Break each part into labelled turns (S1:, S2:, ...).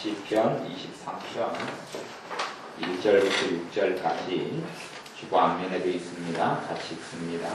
S1: 시편 23편 1절부터 6절까지 주보 앞면에 되어 있습니다. 같이 읽습니다.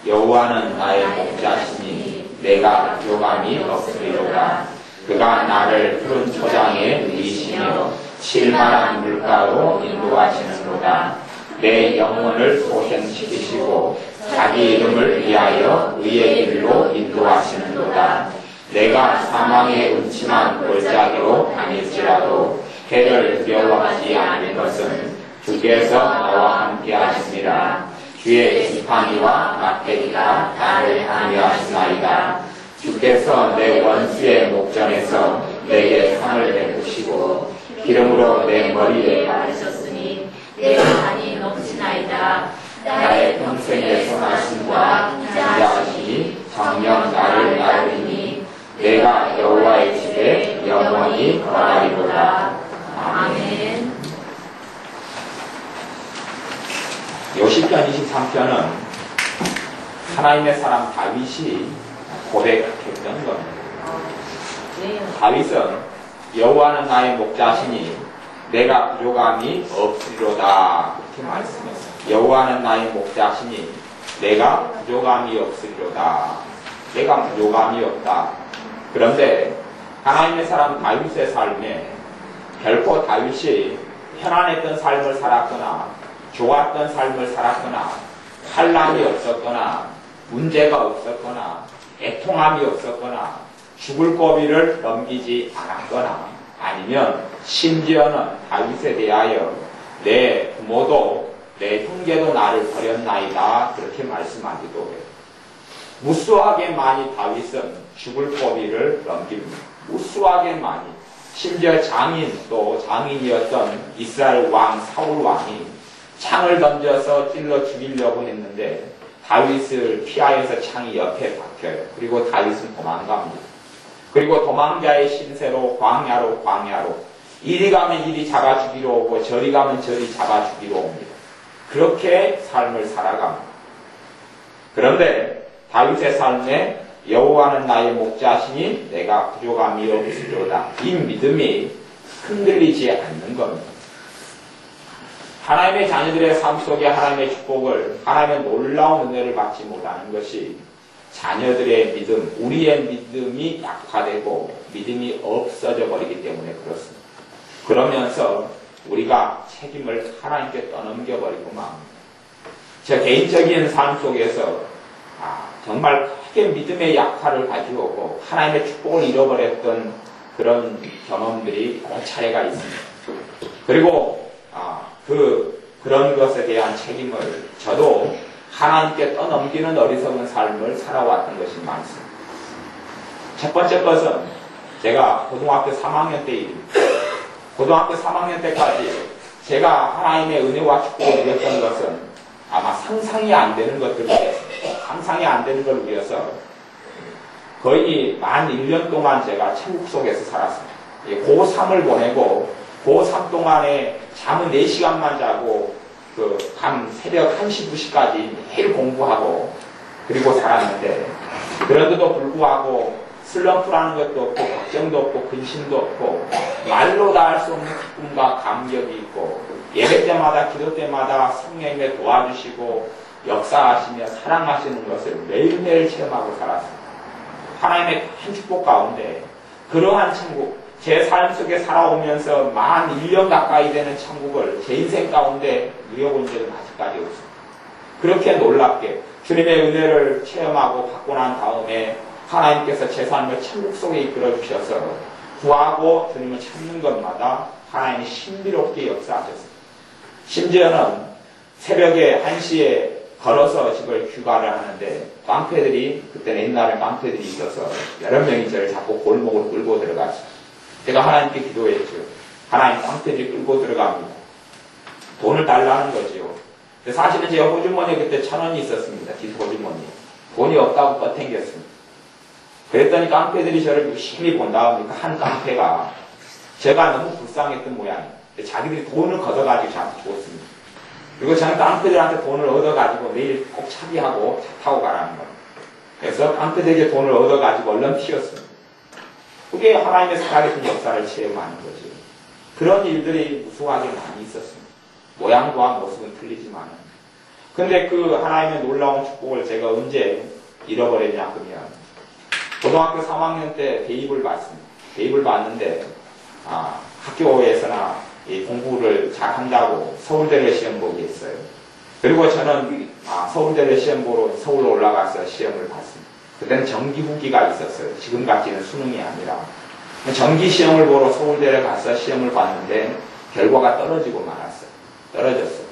S1: 여호와는 나의 목자시니 내가 부족함이 없으리로다. 그가 나를 푸른 초장에 누이시며 쉴만한 물가로 인도하시는도다. 내 영혼을 소생시키시고 자기 이름을 위하여 의의 길로 인도하시는도다. 내가 사망의 음침한 골짜기로 다닐지라도 해를 두려워하지 않을 것은 주께서 나와 함께 하시니라. 주의 지팡이와 막대기가 나를 항위하시나이다. 주께서 내 원수의 목전에서 내게 상을 베푸시고 기름으로 내 머리에 바르셨으니 내 잔이 넘치나이다. 나의 평생의 선하심과 인자하심이 정녕 나를 따르니 내가 여호와의 집에 영원히 거하리로다. 아멘. 요 시편 23편은 하나님의 사람 다윗이 고백했던 겁니다. 다윗은 여호와는 나의 목자시니 내가 부족함이 없으리로다 이렇게 말씀했어요. 여호와는 나의 목자시니 내가 부족함이 없으리로다. 내가 부족함이 없다. 그런데 하나님의 사람 다윗의 삶에 결코 다윗이 편안했던 삶을 살았거나 좋았던 삶을 살았거나 환난이 없었거나 문제가 없었거나 애통함이 없었거나 죽을 고비를 넘기지 않았거나 아니면 심지어는 다윗에 대하여 내 부모도 내 형제도 나를 버렸나이다 그렇게 말씀하기도 해요. 무수하게 많이 다윗은 죽을 고비를 넘깁니다. 무수하게 많이. 심지어 장인이었던 이스라엘 왕 사울 왕이 창을 던져서 찔러 죽이려고 했는데 다윗을 피하여서 창이 옆에 박혀요. 그리고 다윗은 도망갑니다. 그리고 도망자의 신세로 광야로 이리 가면 이리 잡아 죽이러 오고 저리 가면 저리 잡아 죽이러 옵니다. 그렇게 삶을 살아갑니다. 그런데 다윗의 삶에 여호와는 나의 목자시니 내가 부족함이 없으리로다. 이 믿음이 흔들리지 않는 겁니다. 하나님의 자녀들의 삶 속에 하나님의 축복을, 하나님의 놀라운 은혜를 받지 못하는 것이 자녀들의 믿음, 우리의 믿음이 약화되고 믿음이 없어져 버리기 때문에 그렇습니다. 그러면서 우리가 책임을 하나님께 떠넘겨 버리고 맙니다. 저 개인적인 삶 속에서 정말 크게 믿음의 약화를 가지고 하나님의 축복을 잃어버렸던 그런 경험들이 여러 차례가 있습니다. 그리고 그런 것에 대한 책임을 저도 하나님께 떠넘기는 어리석은 삶을 살아왔던 것이 많습니다. 첫 번째 것은 제가 고등학교 3학년 때 일입니다. 고등학교 3학년 때까지 제가 하나님의 은혜와 축복을 누렸던 것은 아마 상상이 안 되는 것들을 위해서 상상이 안 되는 걸 위해서 거의 만 1년 동안 제가 천국 속에서 살았습니다. 고3을 보내고 고3 동안에 잠은 4시간만 자고 밤 새벽 1시, 2시까지 매일 공부하고 그리고 살았는데 그런데도 불구하고 슬럼프라는 것도 없고 걱정도 없고 근심도 없고 말로 다 할 수 없는 기쁨과 감격이 있고 예배 때마다 기도 때마다 성령님의 도와주시고 역사하시며 사랑하시는 것을 매일매일 체험하고 살았습니다. 하나님의 큰 축복 가운데 그러한 천국, 제 삶 속에 살아오면서 만 1년 가까이 되는 천국을 제 인생 가운데 누려본 적은 아직까지 없습니다. 그렇게 놀랍게 주님의 은혜를 체험하고 받고 난 다음에 하나님께서 제 삶을 천국 속에 이끌어 주셔서 구하고 주님을 찾는 것마다 하나님이 신비롭게 역사하셨습니다. 심지어는 새벽에 1시에 걸어서 집을 휴가를 하는데 깡패들이, 그때는 옛날에 깡패들이 있어서 여러 명이 저를 자꾸 골목으로 끌고 들어갔어요. 제가 하나님께 기도했죠. 하나님, 깡패들이 끌고 들어갑니다. 돈을 달라는 거지요. 근데 사실은 제 호주머니에 그때 1,000원이 있었습니다. 뒷호주머니. 돈이 없다고 뻗탱겼습니다. 그랬더니 깡패들이 저를 유심히 본다 보니까 한 깡패가 제가 너무 불쌍했던 모양이에요. 자기들이 돈을 걷어가지고 저한테 줬습니다. 그리고 저는 깡패들한테 돈을 얻어가지고 내일 꼭 차비하고 차 타고 가라는 거예요. 그래서 깡패들에게 돈을 얻어가지고 얼른 튀었습니다. 그게 하나님의 살아계신 역사를 체험하는 거죠. 그런 일들이 무수하게 많이 있었습니다. 모양과 모습은 틀리지만. 근데 그 하나님의 놀라운 축복을 제가 언제 잃어버렸냐 그러면 고등학교 3학년 때 대입을 받습니다. 대입을 받는데 학교에서나 이 공부를 잘 한다고 서울대를 시험 보게 했어요. 그리고 저는 서울대를 시험 보러 서울로 올라가서 시험을 봤습니다. 그때는 정기 후기가 있었어요. 지금같이는 수능이 아니라. 정기 시험을 보러 서울대를 가서 시험을 봤는데 결과가 떨어지고 말았어요. 떨어졌어요.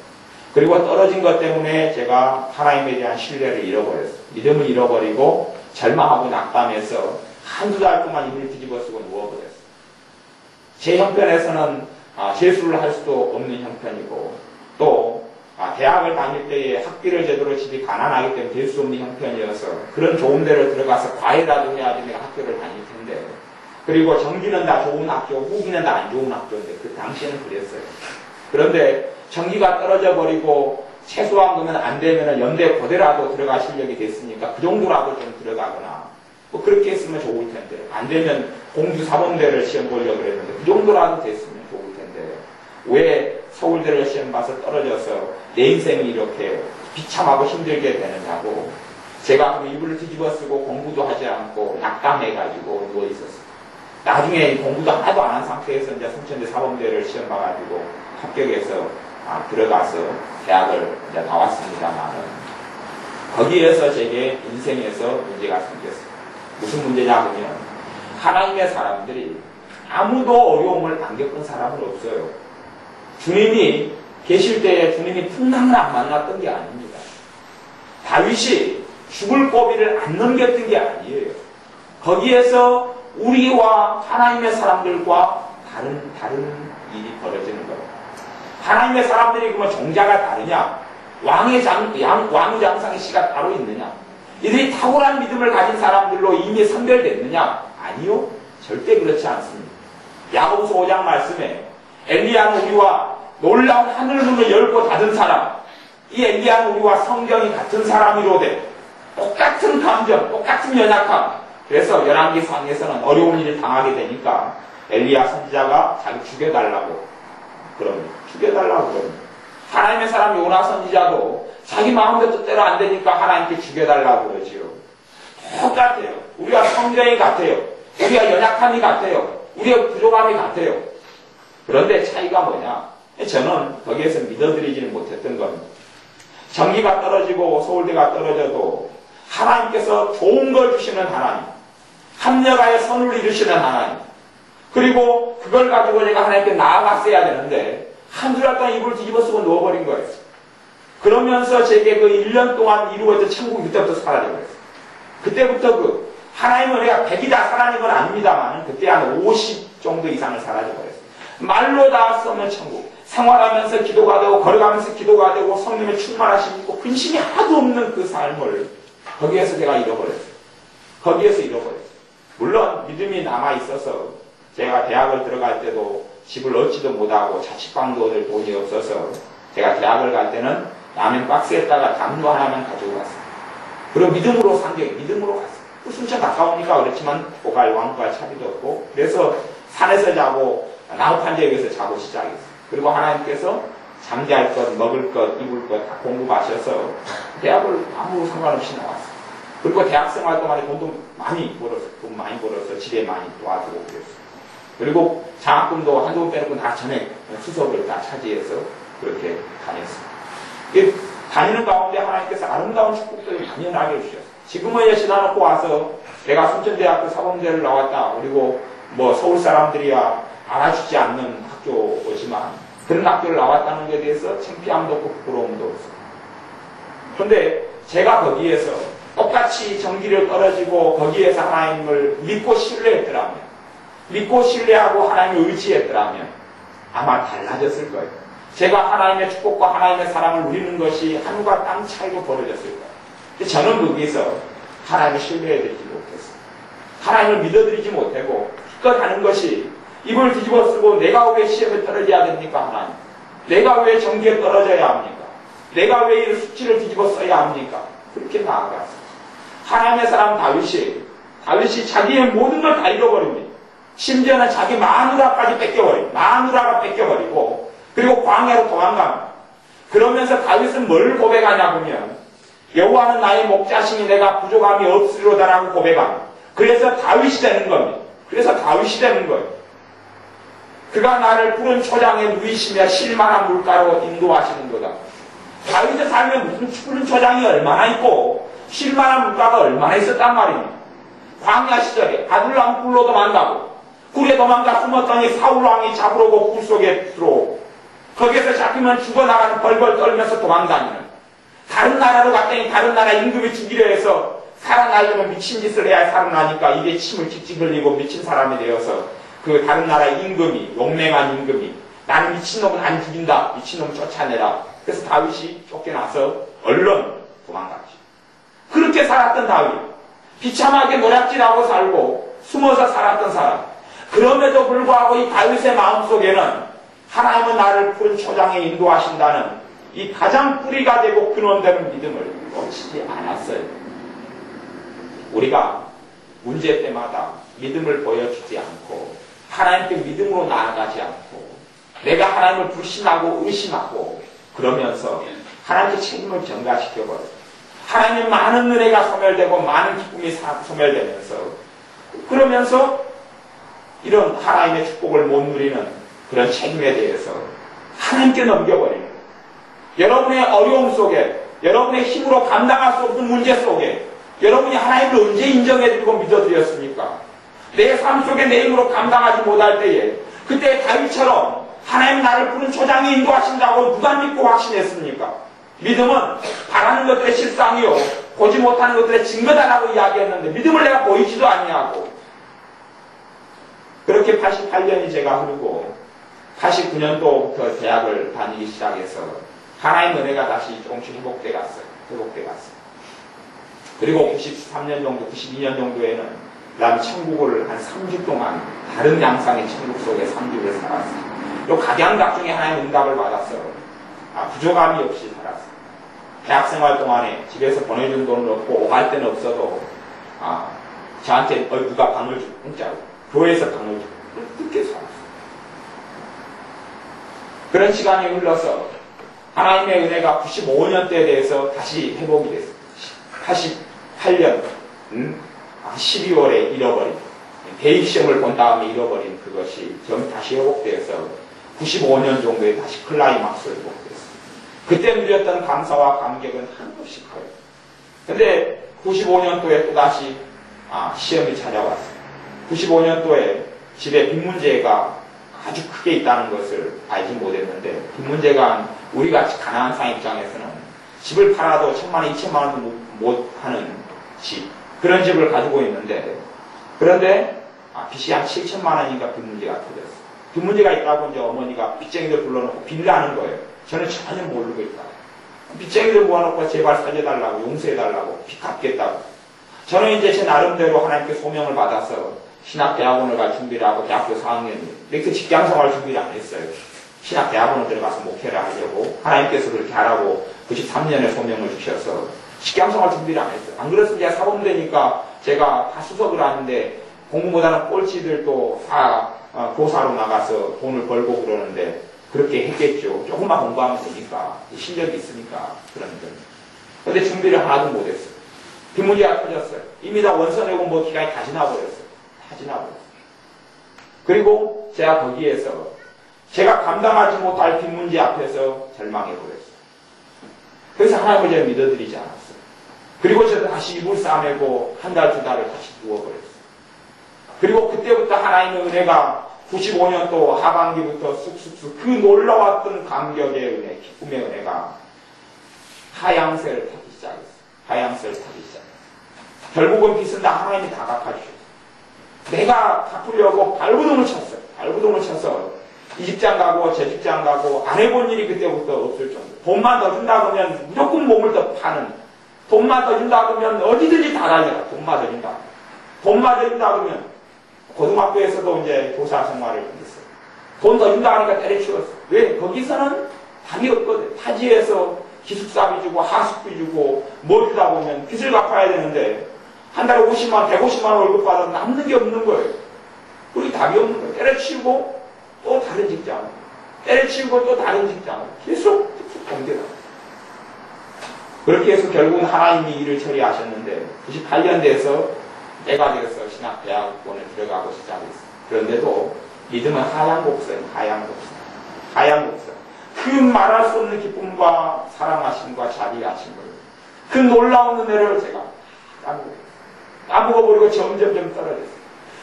S1: 그리고 떨어진 것 때문에 제가 하나님에 대한 신뢰를 잃어버렸어요. 믿음을 잃어버리고 절망하고 낙담해서 한두 달 동안 힘을 뒤집어 쓰고 누워버렸어요. 제 형편에서는 재수를 할 수도 없는 형편이고 또 대학을 다닐 때에 학비를 제대로 집이 가난하기 때문에 될 수 없는 형편이어서 그런 좋은 데를 들어가서 과외라도 해야지 내가 학교를 다닐 텐데 그리고 정기는 다 좋은 학교, 후기는 다 안 좋은 학교인데 그 당시에는 그랬어요. 그런데 정기가 떨어져 버리고 최소한 그러면 안 되면 연대 고대라도 들어갈 실력이 됐으니까 그 정도라도 좀 들어가거나 뭐 그렇게 했으면 좋을 텐데 안 되면 공주 사범대를 시험 보려고 그랬는데 그 정도라도 됐으면 좋을 텐데 왜 서울대를 시험 봐서 떨어져서 내 인생이 이렇게 비참하고 힘들게 되느냐고 제가 그 이불을 뒤집어 쓰고 공부도 하지 않고 낙담해가지고 누워있었어요. 나중에 공부도 하나도 안 한 상태에서 이제 순천대 사범대를 시험 봐가지고 합격해서 들어가서 대학을 이제 나왔습니다만 거기에서 제게 인생에서 문제가 생겼어요. 무슨 문제냐 하면 하나님의 사람들이 아무도 어려움을 안 겪은 사람은 없어요. 주님이 계실 때에 주님이 풍랑을 안 만났던 게 아닙니다. 다윗이 죽을 고비를 안 넘겼던 게 아니에요. 거기에서 우리와 하나님의 사람들과 다른 일이 벌어지는 거예요. 하나님의 사람들이 그러면 종자가 다르냐? 왕의 장상의 씨가 따로 있느냐? 이들이 탁월한 믿음을 가진 사람들로 이미 선별됐느냐? 아니요. 절대 그렇지 않습니다. 야고보서 5장 말씀에 엘리야는 우리와 놀라운 하늘 문을 열고 닫은 사람, 이 엘리야는 우리와 성경이 같은 사람이로되 똑같은 감정, 똑같은 연약함. 그래서 열왕기상에서는 어려운 일을 당하게 되니까 엘리야 선지자가 자기 죽여달라고 그럽니다. 죽여달라고 그럽니다. 하나님의 사람 요나 선지자도 자기 마음대로 뜻대로 안 되니까 하나님께 죽여달라고 그러지요. 똑같아요. 우리가 성경이 같아요. 우리가 연약함이 같아요. 우리가 부족함이 같아요. 그런데 차이가 뭐냐? 저는 거기에서 믿어드리지는 못했던 겁니다. 전기가 떨어지고 서울대가 떨어져도 하나님께서 좋은 걸 주시는 하나님, 합력하여 선을 이루시는 하나님, 그리고 그걸 가지고 제가 하나님께 나아갔어야 되는데 한두 달 동안 이불을 뒤집어 쓰고 누워버린 거예요. 그러면서 제게 그 1년 동안 이루어졌던 천국이 그때부터 사라져버렸어요. 그때부터 하나님은 은혜가 100이다 사라진 건 아닙니다만 그때 한 50 정도 이상을 사라져버렸어요. 말로 다 쓰면 천국. 생활하면서 기도가 되고 걸어가면서 기도가 되고 성령의 충만하시고 근심이 하나도 없는 그 삶을 거기에서 제가 잃어버렸어요. 거기에서 잃어버렸어요. 물론 믿음이 남아있어서 제가 대학을 들어갈 때도 집을 얻지도 못하고 자취방도 얻을 돈이 없어서 제가 대학을 갈 때는 라면 박스에다가 담요 하나만 가지고 갔어요. 그리고 믿음으로 상경이 믿음으로 갔어요. 순천 가까우니까 그렇지만 고갈 왕갈 차비도 없고 그래서 산에서 자고 나무판 지역에서 자고 시작했어요. 그리고 하나님께서 잠잘 것, 먹을 것, 입을 것 다 공부 마셔서 대학을 아무 상관없이 나왔어요. 그리고 대학생활 동안에 돈도 많이 벌었어요. 돈 많이 벌어서 집에 많이 도와주고 그랬어요. 그리고 장학금도 한두 번 빼놓고 다 전액 수석을 다 차지해서 그렇게 다녔습니다. 다니는 가운데 하나님께서 아름다운 축복들을 만연하게 해주셨어요. 지금은 지나놓고 와서 내가 순천대학교 사범대를 나왔다. 그리고 뭐 서울 사람들이야 알아주지 않는 학교지만 그런 학교를 나왔다는 것에 대해서 창피함도 없고 부끄러움도 없어요. 그런데 제가 거기에서 똑같이 전기를 떨어지고 거기에서 하나님을 믿고 신뢰했더라면 믿고 신뢰하고 하나님을 의지했더라면 아마 달라졌을 거예요. 제가 하나님의 축복과 하나님의 사랑을 누리는 것이 하늘과 땅 차이로 벌어졌을 거예요. 근데 저는 거기서 하나님을 신뢰해드리지 못했어요. 하나님을 믿어드리지 못하고 기껏 하는 것이 입을 뒤집어 쓰고 내가 왜 시험에 떨어져야 됩니까 하나님? 내가 왜 전기에 떨어져야 합니까? 내가 왜 이 수치를 뒤집어 써야 합니까? 그렇게 나아갔어요. 하나님의 사람 다윗이 자기의 모든 걸 다 잃어버립니다. 심지어는 자기 마누라까지 마누라가 뺏겨버리고 그리고 광야로 도망갑니다. 그러면서 다윗은 뭘 고백하냐 보면 여호와는 나의 목자시니 내가 부족함이 없으리로다라고 고백합니다. 그래서 다윗이 되는 겁니다. 그가 나를 푸른 초장에 누이시며 실만한 물가로 인도하시는 거다. 다윗의 삶에 무슨 푸른 초장이 얼마나 있고 실만한 물가가 얼마나 있었단 말입니다. 광야 시절에 아둘람 굴로 도망가고 굴에 도망가 숨었더니 사울왕이 잡으러 오고 굴 속에 들어오고 거기에서 잡히면 죽어나가는 벌벌 떨면서 도망다니는 다른 나라로 갔더니 다른 나라 임금이 죽이려 해서 살아나려면 미친 짓을 해야 살아나니까 입에 침을 칙칙 흘리고 미친 사람이 되어서 그 다른 나라 임금이 용맹한 임금이 나는 미친놈은 안 죽인다. 미친놈 쫓아내라. 그래서 다윗이 쫓겨나서 얼른 도망갔지. 그렇게 살았던 다윗. 비참하게 노략질하고 살고 숨어서 살았던 사람. 그럼에도 불구하고 이 다윗의 마음속에는 하나님은 나를 푸른 초장에 인도하신다는 이 가장 뿌리가 되고 근원되는 믿음을 놓치지 않았어요. 우리가 문제 때마다 믿음을 보여주지 않고 하나님께 믿음으로 나아가지 않고 내가 하나님을 불신하고 의심하고 그러면서 하나님께 책임을 전가시켜버려요. 하나님의 많은 은혜가 소멸되고 많은 기쁨이 소멸되면서 그러면서 이런 하나님의 축복을 못 누리는 그런 책임에 대해서 하나님께 넘겨버리는 거예요. 여러분의 어려움 속에 여러분의 힘으로 감당할 수 없는 문제 속에 여러분이 하나님을 언제 인정해드리고 믿어드렸습니까? 내 삶 속에 내 힘으로 감당하지 못할 때에 그때 다윗처럼 하나님 나를 푸른 초장에 인도하신다고 누가 믿고 확신했습니까? 믿음은 바라는 것들의 실상이요 보지 못하는 것들의 증거다라고 이야기했는데 믿음을 내가 보이지도 않냐고. 그렇게 88년이 제가 흐르고 89년도부터 대학을 다니기 시작해서 하나님 은혜가 다시 조금씩 회복돼 갔어요. 그리고 93년 정도, 92년 정도에는 난 천국을 한 3주 동안 다른 양상의 천국 속에 3주를 살았어요. 또 각양각종의 하나님의 응답을 받았어. 부족함이 없이 살았어요. 대학생활 동안에 집에서 보내준 돈은 없고 오갈 때는 없어도 저한테 누가 방을 주고 공짜로 교회에서 방을 주고 그렇게 살았어요. 그런 시간이 흘러서 하나님의 은혜가 95년대에 대해서 다시 회복이 됐어요. 88년 12월에 잃어버린 대입시험을 본 다음에 잃어버린 그것이 다시 회복되어서 95년 정도에 다시 클라이막스로 회복됐어요. 그때 누렸던 감사와 감격은 한없이 커요. 근데 95년도에 또다시 시험이 찾아왔어요. 95년도에 집에 빚 문제가 아주 크게 있다는 것을 알지 못했는데 빚 문제가 우리같이 가난한 상 입장에서는 집을 팔아도 1,000만 원, 2,000만 원도 못 하는 집 그런 집을 가지고 있는데 그런데 빚이 한 7천만 원인가 빚 문제가 터졌어요. 빚 문제가 있다고 이제 어머니가 빚쟁이들 불러놓고 빌라는 거예요. 저는 전혀 모르고 있다. 빚쟁이들 모아놓고 제발 살려달라고 용서해달라고 빚 갚겠다고. 저는 이제 제 나름대로 하나님께 소명을 받아서 신학대학원을 갈 준비를 하고 대학교 4학년 이렇게 직장생활 준비를 안 했어요. 신학대학원을 들어가서 목회를 하려고 하나님께서 그렇게 하라고 93년에 소명을 주셔서 직장생활 준비를 안 했어요. 안 그랬으면 제가 사범되니까 제가 다 수석을 하는데 공부보다는 꼴찌들도 다 교사로 나가서 돈을 벌고 그러는데 그렇게 했겠죠. 조금만 공부하면 되니까 실력이 있으니까 그런 거. 근데 준비를 하나도 못했어요. 빚 문제가 터졌어요. 이미 다 원서 내고 뭐 기간이 다 지나버렸어요. 그리고 제가 거기에서 제가 감당하지 못할 빚 문제 앞에서 절망해버렸어요. 그래서 하나님을 제가 믿어드리지 않았어요. 그리고 저도 다시 이불 싸매고 한 달, 두 달을 다시 누워버렸어요. 그리고 그때부터 하나님의 은혜가 95년도 하반기부터 쑥쑥쑥 그 놀라웠던 감격의 은혜, 기쁨의 은혜가 하향세를 타기 시작했어요. 결국은 빚은 다 하나님이 다 갚아주셨어요. 내가 갚으려고 발부동을 쳐서 이 직장 가고 저 직장 가고 안 해본 일이 그때부터 없을 정도. 돈만 더 준다 그러면 무조건 몸을 더 파는. 돈만 더 준다 그러면 어디든지 다 달려가. 돈만 더 준다 그러면 고등학교에서도 이제 교사 생활을 했어요. 돈 더 준다 하니까 때려치웠어. 왜? 거기서는 답이 없거든. 타지에서 기숙사비 주고 하숙비 주고 뭐 주다 보면 빚을 갚아야 되는데 한 달에 50만 원, 150만 원 월급 받아도 남는 게 없는 거예요. 우리 답이 없는 거예요. 때려치우고 또 다른 직장, 때려치우고 또 다른 직장, 계속 옮겨가. 그렇게 해서 결국은 하나님이 일을 처리하셨는데 98년 돼서 때가 되어서 신학대학원에 들어가고 시작했어요. 그런데도 믿음은 하얀 곡선이에요. 하얀 곡선. 하얀 곡선. 그 말할 수 없는 기쁨과 사랑하심과 자비하심을, 그 놀라운 은혜를 제가 까먹어버리고 점점 떨어졌어요.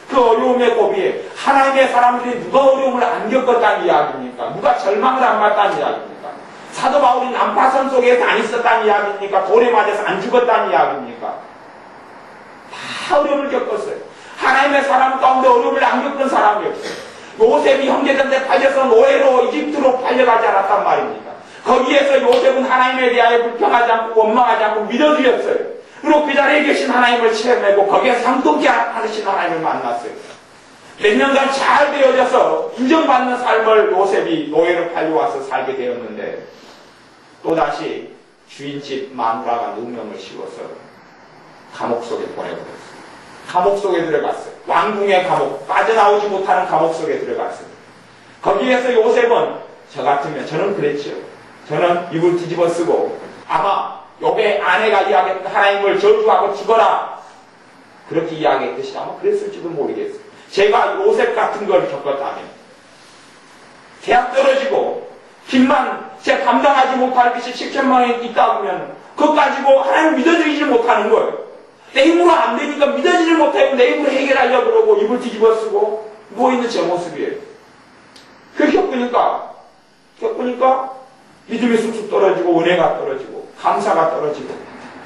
S1: 그 어려움의 고비에 하나님의 사람들이 누가 어려움을 안 겪었다는 이야기입니까? 누가 절망을 안 받다는 이야기입니까? 사도 바울이 난파선 속에서 안 있었다는 이야기입니까? 돌에 맞아서 안 죽었다는 이야기입니까? 다 어려움을 겪었어요. 하나님의 사람 가운데 어려움을 안 겪은 사람이 없어요. 요셉이 형제들한테 팔려서 노예로 이집트로 팔려가지 않았단 말입니까? 거기에서 요셉은 하나님에 대하여 불평하지 않고 원망하지 않고 믿어드렸어요. 그리고 그 자리에 계신 하나님을 체험하고 거기에 상통케 하시는 하나님을 만났어요. 몇 년간 잘 되어져서 인정받는 삶을 요셉이 노예로 팔려와서 살게 되었는데 또다시 주인집 마누라가 누명을 씌워서 감옥 속에 보내버렸어요. 감옥 속에 들어갔어요. 왕궁의 감옥, 빠져나오지 못하는 감옥 속에 들어갔어요. 거기에서 요셉은 저 같으면 저는 그랬죠. 저는 입을 뒤집어 쓰고 아마 욥의 아내가 이야기했던 하나님을 저주하고 죽어라 그렇게 이야기했듯이 아마 그랬을지도 모르겠어요. 제가 요셉 같은 걸 겪었다면 대학 떨어지고 빚만 제가 감당하지 못할 빚이 7천만 원이 있다 보면 그것 가지고 하나님을 믿어드리지 못하는 거예요. 내 힘으로 안 되니까 믿어지질 못하고 내 힘으로 해결하려고 그러고 입을 뒤집어 쓰고 누워있는 제 모습이에요. 그걸 겪으니까 믿음이 쑥쑥 떨어지고 은혜가 떨어지고 감사가 떨어지고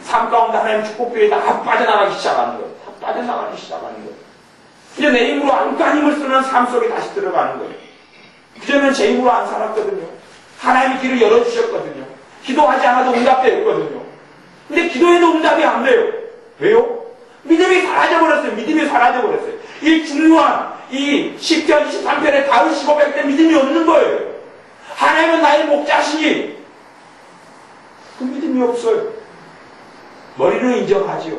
S1: 삶 가운데 하나님 축복들이 다 빠져나가기 시작하는 거예요. 다 빠져나가기 시작하는 거예요. 이제 내 힘으로 안간 힘을 쓰는 삶 속에 다시 들어가는 거예요. 그전에는 제 힘으로 안 살았거든요. 하나님이 길을 열어주셨거든요. 기도하지 않아도 응답되었거든요. 근데 기도해도 응답이 안 돼요. 왜요? 믿음이 사라져버렸어요. 믿음이 사라져버렸어요. 이 중요한 이 10편 23편의 다윗 15편 때 믿음이 없는 거예요. 하나님은 나의 목자시니 그 믿음이 없어요. 머리는 인정하지요.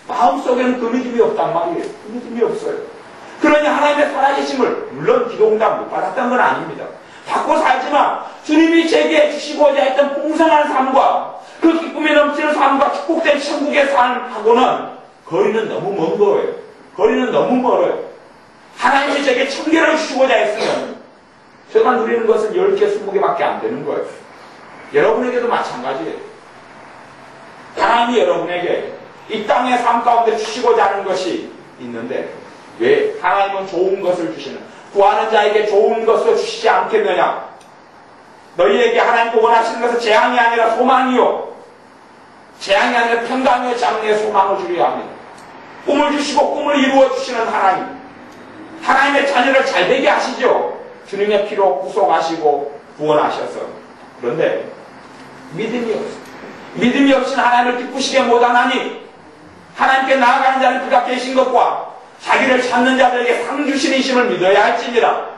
S1: 마음속에는 그 믿음이 없단 말이에요. 그 믿음이 없어요. 그러니 하나님의 살아계심을 물론 기도응답 못 받았던 건 아닙니다. 받고 살지만 주님이 제게 주시고자 했던 풍성한 삶과 그 기쁨에 넘치는 삶과 축복된 천국의 삶하고는 거리는 너무 먼 거예요. 거리는 너무 멀어요. 하나님이 제게 1000개를 주시고자 했으면 제가 누리는 것은 10개, 20개밖에 안 되는 거예요. 여러분에게도 마찬가지예요. 하나님이 여러분에게 이 땅의 삶 가운데 주시고자 하는 것이 있는데 왜 하나님은 좋은 것을 주시는 구하는 자에게 좋은 것을 주시지 않겠느냐? 너희에게 하나님께 원하시는 것은 재앙이 아니라 소망이요. 재앙이 아니라 평강의 장래의 소망을 주려 합니다. 꿈을 주시고 꿈을 이루어 주시는 하나님. 하나님의 자녀를 잘되게 하시죠. 주님의 피로 구속하시고 구원하셔서. 그런데 믿음이 없어요. 믿음이 없이는 하나님을 기쁘시게 못하나니 하나님께 나아가는 자는 그가 계신 것과 자기를 찾는 자들에게 상 주시는 이심을 믿어야 할지니라.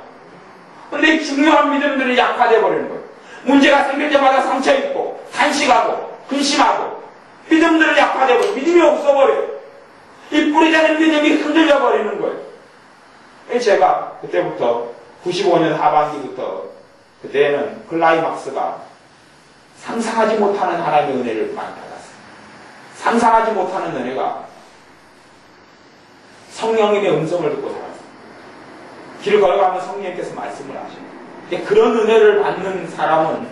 S1: 그런데 이 중요한 믿음들이 약화되어 버리는 거예요. 문제가 생길 때마다 상처입고 탄식하고 근심하고 믿음들을 약화되어 버려요. 믿음이 없어버려요. 이 뿌리되는 믿음이 흔들려 버리는 거예요. 제가 그때부터 95년 하반기부터 그때는 클라이막스가 상상하지 못하는 하나님의 은혜를 많이 받았어요. 상상하지 못하는 은혜가 성령님의 음성을 듣고 살았어요. 길을 걸어가면 성령님께서 말씀을 하십니다. 그런 은혜를 받는 사람은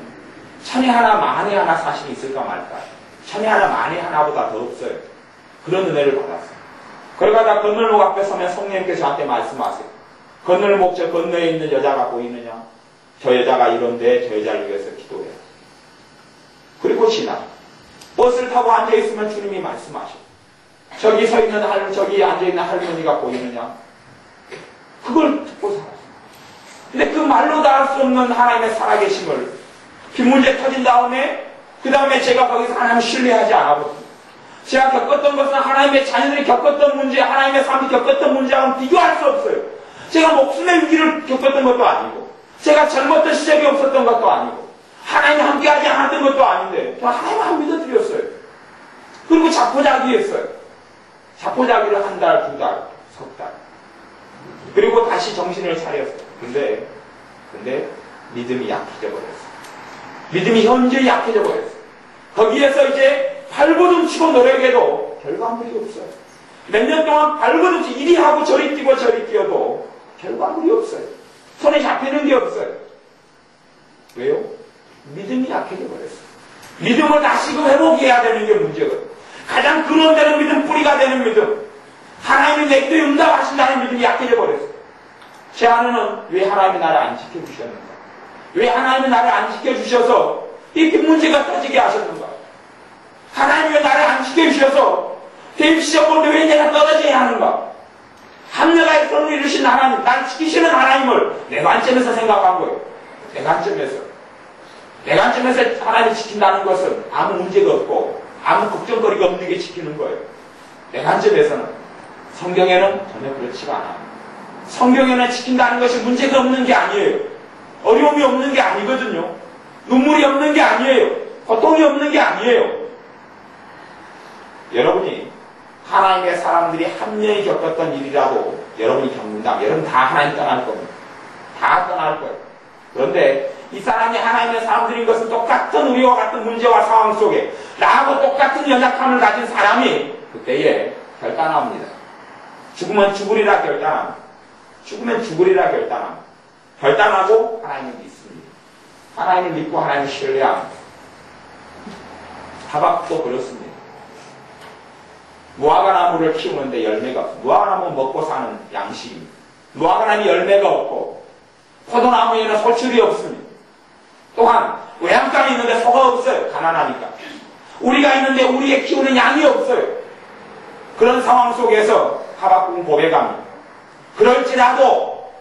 S1: 천에 하나 만에 하나 사실이 있을까 말까. 천에 하나 만에 하나보다 더 없어요. 그런 은혜를 받았어요. 그러다가 건널목 앞에 서면 성령님께서 저한테 말씀하세요. 건널목 저 건너에 있는 여자가 보이느냐? 저 여자가 이런데 저 여자를 위해서 기도해. 그리고 지나 버스를 타고 앉아있으면 주님이 말씀하셔. 저기 서 있는 저기 앉아있는 할머니가 보이느냐? 그걸 듣고 살았어요. 근데 그 말로 다 할 수 없는 하나님의 살아계심을 비 문제 터진 다음에 그 다음에 제가 거기서 하나님을 신뢰하지 않았거든요. 제가 겪었던 것은 하나님의 자녀들이 겪었던 문제, 하나님의 삶이 겪었던 문제와는 비교할 수 없어요. 제가 목숨의 위기를 겪었던 것도 아니고 제가 젊었던 시절이 없었던 것도 아니고 하나님이 함께하지 않았던 것도 아닌데 저 하나님을 믿어드렸어요. 그리고 자포자기했어요. 자포자기를 한 달, 두 달, 석 달. 그리고 다시 정신을 차렸어요. 근데 믿음이 약해져 버렸어요. 믿음이 현저히 약해져 버렸어요. 거기에서 이제 발버둥 치고 노력해도 결과물이 없어요. 몇 년 동안 발버둥 치고 이리 하고 저리 뛰고 저리 뛰어도 결과물이 없어요. 손에 잡히는 게 없어요. 왜요? 믿음이 약해져 버렸어요. 믿음을 다시금 회복해야 되는 게 문제거든요. 가장 근원되는 믿음, 뿌리가 되는 믿음, 하나님이 내게도 응답하신다는 믿음이 약해져 버렸어요. 제 아내는 왜 하나님이 나를 안 지켜주셨는가? 왜 하나님이 나를 안 지켜주셔서 이렇게 문제가 터지게 하셨는가? 하나님이 왜 나를 안 지켜주셔서 대입 시험 보는데 왜 내가 떨어져야 하는가? 합력하여 선을 이루신 하나님, 날 지키시는 하나님을 내 관점에서 생각한 거예요. 내 관점에서 하나님을 지킨다는 것은 아무 문제가 없고 아무 걱정거리가 없는 게 지키는 거예요. 내 관점에서는. 성경에는 전혀 그렇지가 않아요. 성경에는 지킨다는 것이 문제가 없는 게 아니에요. 어려움이 없는 게 아니거든요. 눈물이 없는 게 아니에요. 고통이 없는 게 아니에요. 여러분이 하나님의 사람들이 합력히 겪었던 일이라도 여러분이 겪는다면 여러분 다 하나님 떠날 겁니다. 다 떠날 거예요. 그런데 이 사람이 하나님의 사람들인 것은 똑같은 우리와 같은 문제와 상황 속에 나하고 똑같은 연약함을 가진 사람이 그때에 결단합니다. 죽으면 죽으리라 결단합니다. 죽으면 죽으리라 결단합니다. 결단하고 하나님을 믿습니다. 하나님을 믿고 하나님을 신뢰합니다. 하박도 그렇습니다. 무화과나무를 키우는데 열매가 없어요. 무화과나무는 먹고 사는 양식입니다. 무화과나무 열매가 없고 포도나무에는 소출이 없습니다. 또한 외양간이 있는데 소가 없어요. 가난하니까. 우리가 있는데 우리의 키우는 양이 없어요. 그런 상황 속에서 하박국은 고백합니다. 그럴지라도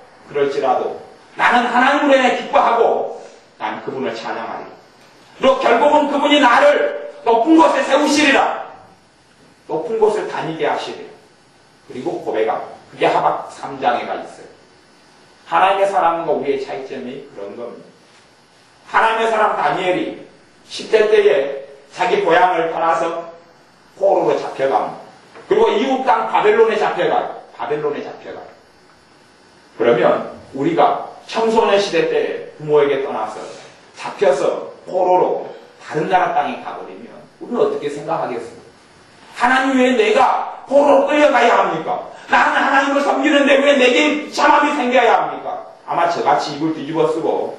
S1: 나는 하나님으로 인해 기뻐하고 난 그분을 찬양하리라. 그리고 결국은 그분이 나를 높은 곳에 세우시리라. 높은 곳을 다니게 하시리라. 그리고 고백합니다. 그게 하박 3장에 가 있어요. 하나님의 사람과 우리의 차이점이 그런 겁니다. 하나님의 사람 다니엘이 10대 때에 자기 고향을 떠나서 포로로 잡혀갑니다. 그리고 이웃 땅 바벨론에 잡혀가요. 그러면 우리가 청소년 시대 때 부모에게 떠나서 잡혀서 포로로 다른 나라 땅에 가버리면 우리는 어떻게 생각하겠습니까? 하나님 왜 내가 포로로 끌려가야 합니까? 나는 하나님을 섬기는데 왜 내게 잠함이 생겨야 합니까? 아마 저같이 입을 뒤집어 쓰고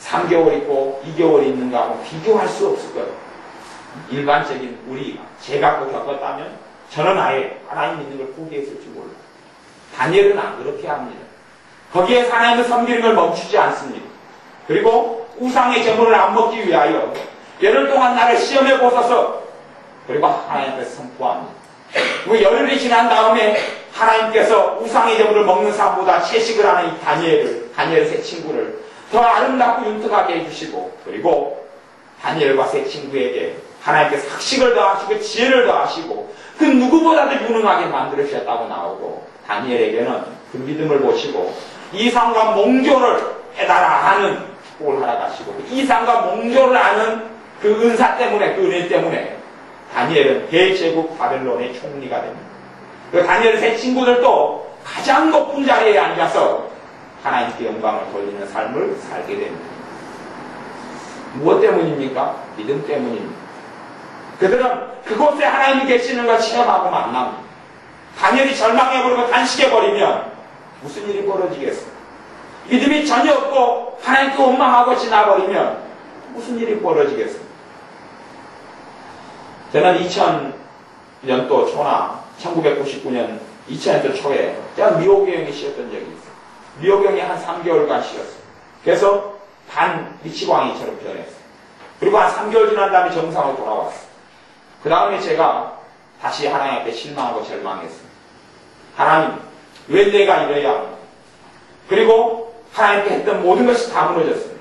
S1: 3개월 있고 2개월 있는가 하고 비교할 수 없을 거예요. 일반적인 우리 제가 겪었다면 저는 아예 하나님 믿는 걸 포기했을지 몰라요. 다니엘은 안 그렇게 합니다. 거기에 하나님을 섬기는 걸 멈추지 않습니다. 그리고 우상의 제물을 안 먹기 위하여 열흘 동안 나를 시험해 보소서. 그리고 하나님께서 선포합니다. 그 열흘이 지난 다음에 하나님께서 우상의 제물을 먹는 사람보다 채식을 하는 이 다니엘 세 친구를 더 아름답고 윤택하게 해주시고, 그리고 다니엘과 세 친구에게 하나님께서 학식을 더하시고 지혜를 더하시고 그 누구보다도 유능하게 만들으셨다고 나오고, 다니엘에게는 그 믿음을 보시고 이상과 몽조를 해달라 하는 꼴 하라 가시고, 이상과 몽조를 아는 그 은사 때문에, 그 은혜 때문에 다니엘은 대제국 바벨론의 총리가 됩니다. 그 다니엘 세 친구들도 가장 높은 자리에 앉아서 하나님께 영광을 돌리는 삶을 살게 됩니다. 무엇 때문입니까? 믿음 때문입니다. 그들은 그곳에 하나님이 계시는 걸 체험하고 만납니다. 다니엘이 절망해버리고 단식해버리면 무슨 일이 벌어지겠어요? 믿음이 전혀 없고 하나님께 원망하고 지나버리면 무슨 일이 벌어지겠어요? 저는 2000년도 초나 1999년 2000년도 초에 제가 미호경에 쉬었던 적이 있어요. 미호경에 한 3개월간 쉬었어요. 그래서 반 미치광이처럼 변했어요. 그리고 한 3개월 지난 다음에 정상으로 돌아왔어요. 그 다음에 제가 다시 하나님 앞에 실망하고 절망했어요. 하나님, 왜 내가 이래야 합니까? 그리고 하나님께 했던 모든 것이 다 무너졌습니다.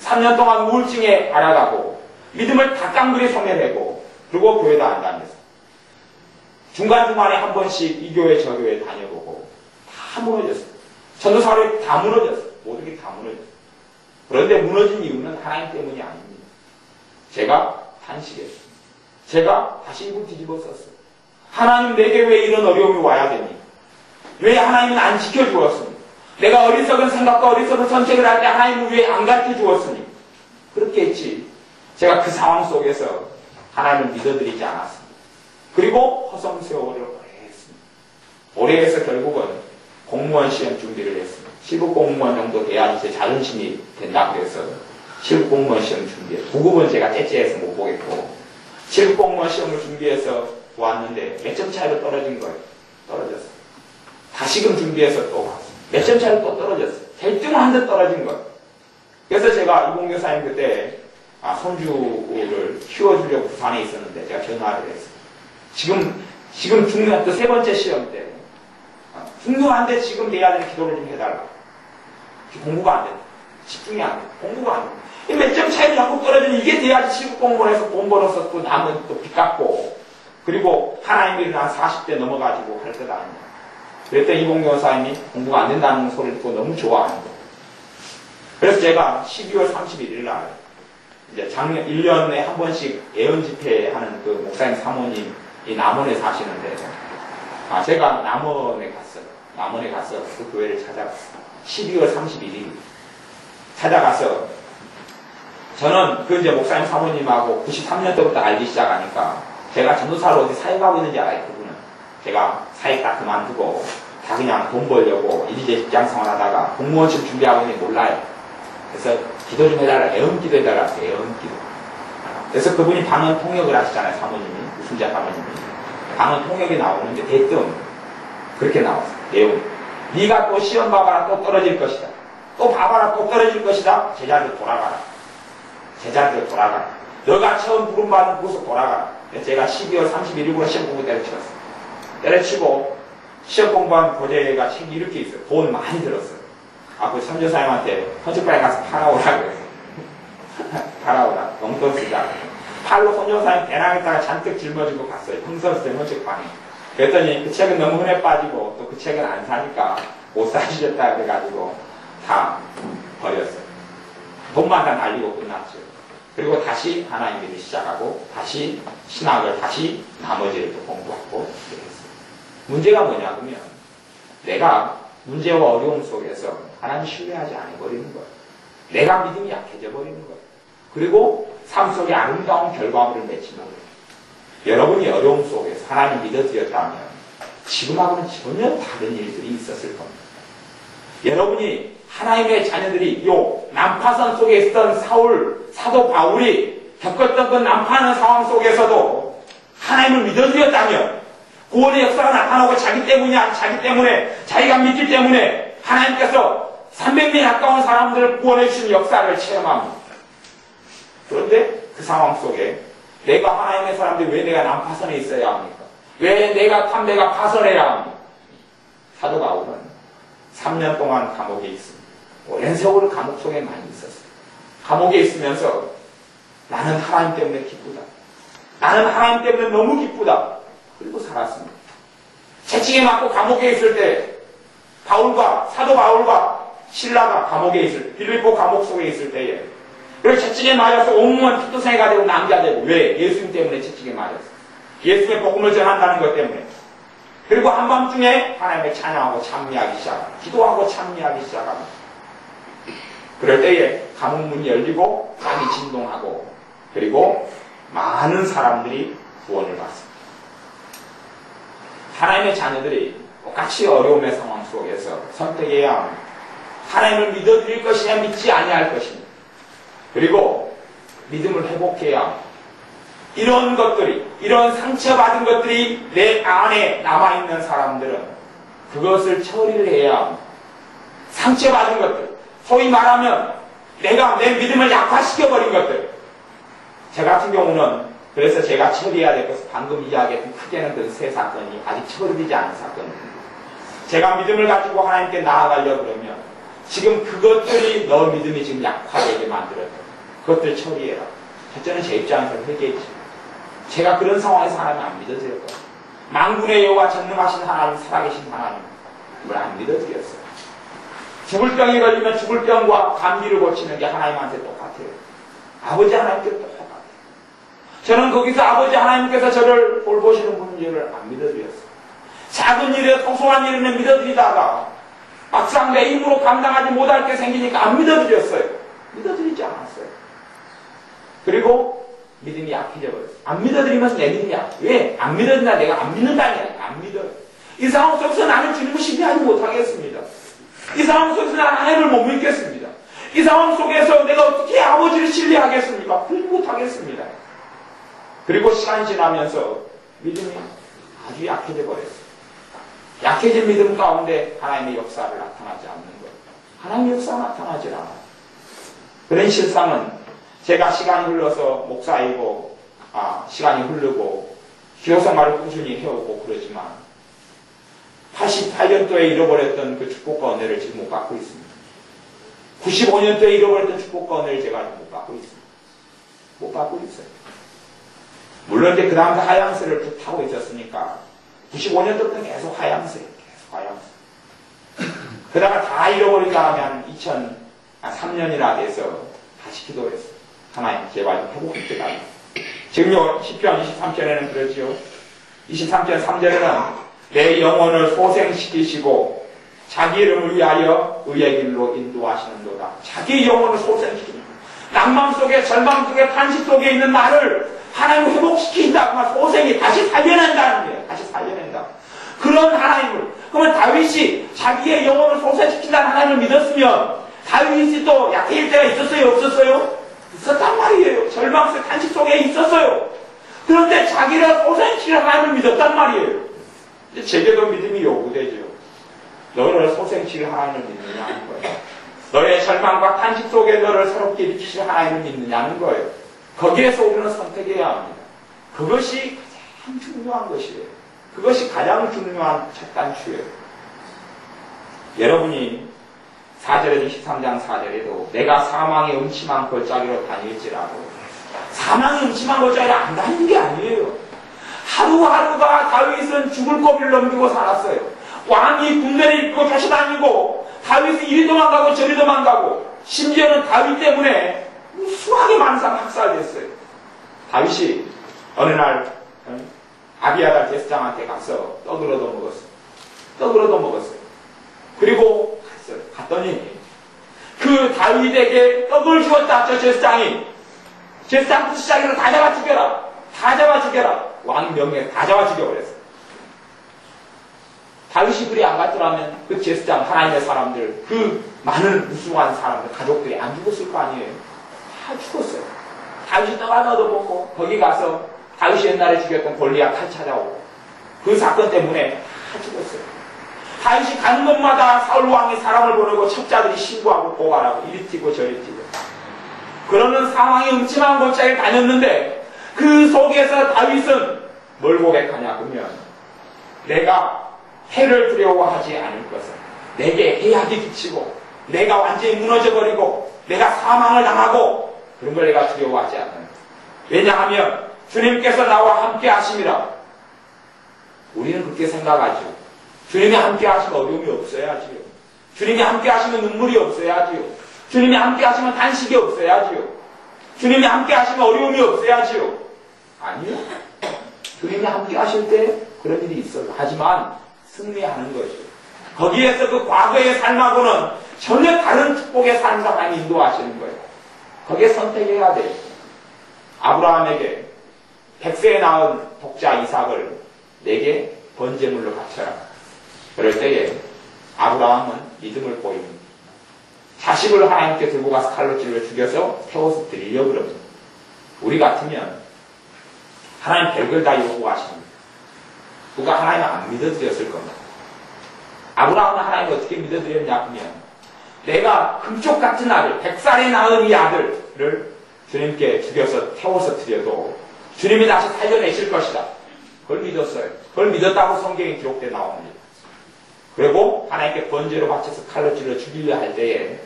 S1: 3년 동안 우울증에 앓아가고 믿음을 다 깡그리 소멸하고, 그리고 교회도 안 다녔어요. 중간중간에 한 번씩 이 교회 저 교회 다녀보고 다 무너졌어요. 전도사로 다 무너졌어요. 모든 게 다 무너졌어요. 그런데 무너진 이유는 하나님 때문이 아닙니다. 제가 단식했어요. 제가 다시 입을 뒤집어 썼어요. 하나님, 내게 왜 이런 어려움이 와야 됩니까? 왜 하나님은 안 지켜주었으니? 내가 어리석은 생각과 어리석은 선택을 할 때 하나님은 왜 안 가르쳐 주었으니? 그렇게 했지. 제가 그 상황 속에서 하나님을 믿어드리지 않았습니다. 그리고 허송 세월을 오래 했습니다. 오래 해서 결국은 공무원 시험 준비를 했습니다. 실급 공무원 정도 돼야지 제 자존심이 된다 그래서 실급 공무원 시험 준비해. 9급은 제가 째째해서 못 보겠고 7급 공무원 시험을 준비해서 왔는데 몇 점 차이로 떨어진 거예요. 떨어졌어요. 다시금 준비해서 또 왔어요. 몇 점 차이로 또 떨어졌어요. 결정한 듯 떨어진 거예요. 그래서 제가 이봉 교사님 그때 손주를 키워주려고 부산에 있었는데 제가 전화를 했어요. 지금 중요한 또 세 번째 시험 때 중요한데 지금 내야 되는 기도를 좀 해달라. 공부가 안 된다. 집중이 안 돼. 공부가 안 돼. 몇 점 차이로 자꾸 떨어지는 이게 돼야지 실급 공부해서 돈 벌어서 또 남은 또 빚 갚고 그리고 하나님이 한 40대 넘어가지고 할 것 아니냐. 그랬더니 이봉 교사님이 공부가 안 된다는 소리를 듣고 너무 좋아하는 거예요. 그래서 제가 12월 31일 날 이제 작년 1년에 한 번씩 예언 집회하는 그 목사님 사모님이 남원에 사시는데 제가 남원에 가서 그 교회를 찾아갔어요. 12월 31일 찾아가서 저는 그 이제 목사님 사모님하고 93년 때부터 알기 시작하니까 제가 전도사로 어디 사역하고 있는지 알아요. 그분은 제가 사역 다 그만두고 다 그냥 돈 벌려고 이리저리 직장 생활하다가 공무원 시험 준비하고 있는지 몰라요. 그래서 기도 좀 해달라. 애언 기도 해달라. 애언 기도. 그래서 그분이 방언 통역을 하시잖아요. 사모님이. 우순자 사모님이. 방언 통역이 나오는데 대뜸 그렇게 나왔어요. 내용이. 네가 또 시험 봐봐라. 또 떨어질 것이다. 또 봐봐라. 또 떨어질 것이다. 제자리로 돌아가라. 제자리로 돌아가라. 너가 처음 부름받은 곳으로 돌아가라. 제가 12월 31일부로 시험 공부 때려치웠어요. 때려치고 시험 공부한 교재가 책이 이렇게 있어요. 돈 많이 들었어요. 그 선교사님한테 헌책방에 가서 팔아오라 그랬어요. 팔아오라. 용돈 쓰자. 팔로 선교사님 배낭에다가 잔뜩 짊어지고 갔어요. 흥선수생 헌책방에. 그랬더니 그 책은 너무 흔해 빠지고 또 그 책은 안 사니까 못 사주셨다 그래가지고 다 버렸어요. 돈만 다 날리고 끝났죠. 그리고 다시 하나님 일을 시작하고 다시 신학을 다시 나머지를 또 공부하고 그랬어요. 문제가 뭐냐면 내가 문제와 어려움 속에서 하나님 신뢰하지 않아버리는 거예요. 내가 믿음이 약해져 버리는 거예요. 그리고 삶 속에 아름다운 결과물을 맺지 못해요. 여러분이 어려움 속에서 하나님 믿어드렸다면 지금하고는 전혀 다른 일들이 있었을 겁니다. 여러분이 하나님의 자녀들이 요 난파선 속에 있었던 사도 바울이 겪었던 그 난파하는 상황 속에서도 하나님을 믿어드렸다면 구원의 역사가 나타나고 자기 때문에 자기가 믿기 때문에 하나님께서 300명에 가까운 사람들을 구원해 주시는 역사를 체험합니다. 그런데 그 상황 속에 내가 하나님의 사람들이 왜 내가 난파선에 있어야 합니까? 왜 내가 파선해야 합니까? 사도 바울은 3년 동안 감옥에 있습니다. 오랜 세월을 감옥 속에 많이 있었어요. 감옥에 있으면서 나는 하나님 때문에 기쁘다. 나는 하나님 때문에 너무 기쁘다. 그리고 살았습니다. 채찍에 맞고 감옥에 있을 때 사도 바울과 신라가 감옥에 있을 때 빌립보 감옥 속에 있을 때에 그리고 채찍에 맞아서 온몸은 피투성이가 되고 남자 되고 왜? 예수님 때문에 채찍에 맞았어요. 예수님의 복음을 전한다는 것 때문에. 그리고 한밤중에 하나님을 찬양하고 찬미하기 시작합니다. 기도하고 찬미하기 시작합니다. 그럴 때에 감옥문이 열리고 땅이 진동하고 그리고 많은 사람들이 구원을 받습니다. 하나님의 자녀들이 똑같이 어려움의 상황 속에서 선택해야 합니다. 하나님을 믿어드릴 것이냐 믿지 아니할 것이냐. 그리고 믿음을 회복해야 합니다. 이런 것들이, 이런 상처받은 것들이 내 안에 남아있는 사람들은 그것을 처리를 해야 합니다. 상처받은 것들, 소위 말하면 내가 내 믿음을 약화시켜버린 것들. 저 같은 경우는 그래서 제가 처리해야 될 것은 방금 이야기했던 크게는 그 세 사건이 아직 처리되지 않은 사건입니다. 제가 믿음을 가지고 하나님께 나아가려고 그러면 지금 그것들이 너 믿음이 지금 약화되게 만들었다. 그것들 처리해라. 첫째는 제 입장에서 회개했지. 제가 그런 상황에서 하나님 안 믿어드렸거든요. 만군의 여호와 전능하신 하나님, 살아계신 하나님, 그걸 안 믿어드렸어요. 죽을 병이 걸리면 죽을 병과 감기를 고치는 게 하나님한테 똑같아요. 아버지 하나님께 똑같아요. 저는 거기서 아버지 하나님께서 저를 돌보시는 분인 줄을 안 믿어드렸어요. 작은 일에 소소한 일에는 믿어드리다가 막상 내 힘으로 감당하지 못할 게 생기니까 안 믿어드렸어요. 믿어드리지 않았어요. 그리고 믿음이 약해져 버렸어요. 안 믿어드리면서 내 믿음이 약해. 왜? 안 믿어준다. 내가 안 믿는다는 게 아니라 안 믿어요. 이 상황 속에서 나는 주님을 신뢰하지 못하겠습니다. 이 상황 속에서 나는 하나님을 못 믿겠습니다. 이 상황 속에서 내가 어떻게 아버지를 신뢰하겠습니까? 그러지 못하겠습니다. 그리고 시간이 지나면서 믿음이 아주 약해져 버렸어요. 약해진 믿음 가운데 하나님의 역사를 나타나지 않는 거예요. 하나님의 역사가 나타나질 않아요. 그런 실상은 제가 시간이 흘러서 목사이고 시간이 흐르고 기도생활을 꾸준히 해오고 그러지만 88년도에 잃어버렸던 그 축복과 은혜를 지금 못 갖고 있습니다. 95년도에 잃어버렸던 축복과 은혜를 제가 못 갖고 있습니다. 못 갖고 있어요. 물론 이제 그 다음에 하향세를 쭉 타고 있었으니까 95년도부터 계속 하향세. 그러다가 다 잃어버리다 하면 2003년이나 돼서 다시 기도했어요. 하나님 제발 좀 회복할 때가 지금요 10편 23편에는 그러지요. 23편 3절에는 내 영혼을 소생시키시고 자기 이름을 위하여 의의 길로 인도하시는도다. 자기 영혼을 소생시키는 낭만 속에 절망 속에 탄식 속에 있는 나를 하나님을 회복시킨다. 소생이 다시 살려낸다는 거예요. 다시 살려낸다. 그런 하나님을. 그러면 다윗이 자기의 영혼을 소생시킨다는 하나님을 믿었으면 다윗이 또 약해질 때가 있었어요? 없었어요? 있었단 말이에요. 절망 속에 탄식 속에 있었어요. 그런데 자기를 소생시키는 하나님을 믿었단 말이에요. 이제 제게도 믿음이 요구되죠. 너를 소생시킬 하나님을 믿느냐는 거예요. 너의 절망과 탄식 속에 너를 새롭게 일으키실 하나님을 믿느냐는 거예요. 거기에서 우리는 선택해야 합니다. 그것이 가장 중요한 것이에요. 그것이 가장 중요한 첫 단추예요. 여러분이 4절에 23장 4절에도 내가 사망의 음침한 골짜기로 다닐지라도 사망의 음침한 골짜기로 안 다니는 게 아니에요. 하루하루가 다윗은 죽을 고비를 넘기고 살았어요. 왕이 군대를 입고 쫓아다니고 다윗이 이리 도망가고 저리 도망가고 심지어는 다윗 때문에 수하게 많은 사람 학살됐어요. 다윗이 어느 날 아비아달 제사장한테 가서 떡을 얻어먹었어요. 떡을 얻어먹었어요. 그리고 갔어요. 갔더니 그 다윗에게 떡을 주었다. 저 제사장이 제사장부터 시작해서 다 잡아 죽여라. 다 잡아 죽여라. 왕이 명령해 다 잡아 죽여버렸어요. 다윗이 그리 안 갔더라면 그 제사장 하나님의 사람들 그 많은 무수한 사람들 가족들이 안 죽었을 거 아니에요. 다 죽었어요. 다윗이 떡 하나 얻어먹고 거기 가서 다윗이 옛날에 죽였던 골리앗 칼 찾아오고 그 사건 때문에 다 죽었어요. 다윗이 가는 곳마다 사울 왕이 사람을 보내고 첩자들이 신고하고 고발하고 이리 튀고 저리 튀고 그러는 상황이 음침한 골짜기를 다녔는데 그 속에서 다윗은 뭘 고백하냐 그러면 내가 해를 두려워하지 않을 것은 내게 해악이 끼치고 내가 완전히 무너져버리고 내가 사망을 당하고 그런 걸 내가 두려워하지 않는다. 왜냐하면 주님께서 나와 함께 하심이라. 우리는 그렇게 생각하죠. 주님이 함께 하시면 어려움이 없어야지요. 주님이 함께 하시면 눈물이 없어야지요. 주님이 함께 하시면 단식이 없어야지요. 주님이 함께 하시면 어려움이 없어야지요. 아니요. 주님이 함께 하실 때 그런 일이 있어요. 하지만 승리하는 거죠. 거기에서 그 과거의 삶하고는 전혀 다른 축복의 삶을 하나님 인도하시는 거예요. 거기에 선택해야 돼요. 아브라함에게 100세에 낳은 독자 이삭을 내게 번제물로 바쳐라. 그럴 때에 아브라함은 믿음을 보입니다. 자식을 하나님께 들고 가서 칼로 찔러 죽여서 태워서 드리려고 그럽니다. 우리 같으면 하나님 별걸 다 요구하십니다. 누가 하나님을 안 믿어드렸을 겁니다. 아브라함은 하나님을 어떻게 믿어드렸냐 하면 내가 금쪽 같은 아들, 100살에 낳은 이 아들을 주님께 죽여서 태워서 드려도 주님이 다시 살려내실 것이다. 그걸 믿었어요. 그걸 믿었다고 성경에 기록되어 나옵니다. 그리고 하나님께 번제로 바쳐서 칼로 찔러 죽이려 할 때에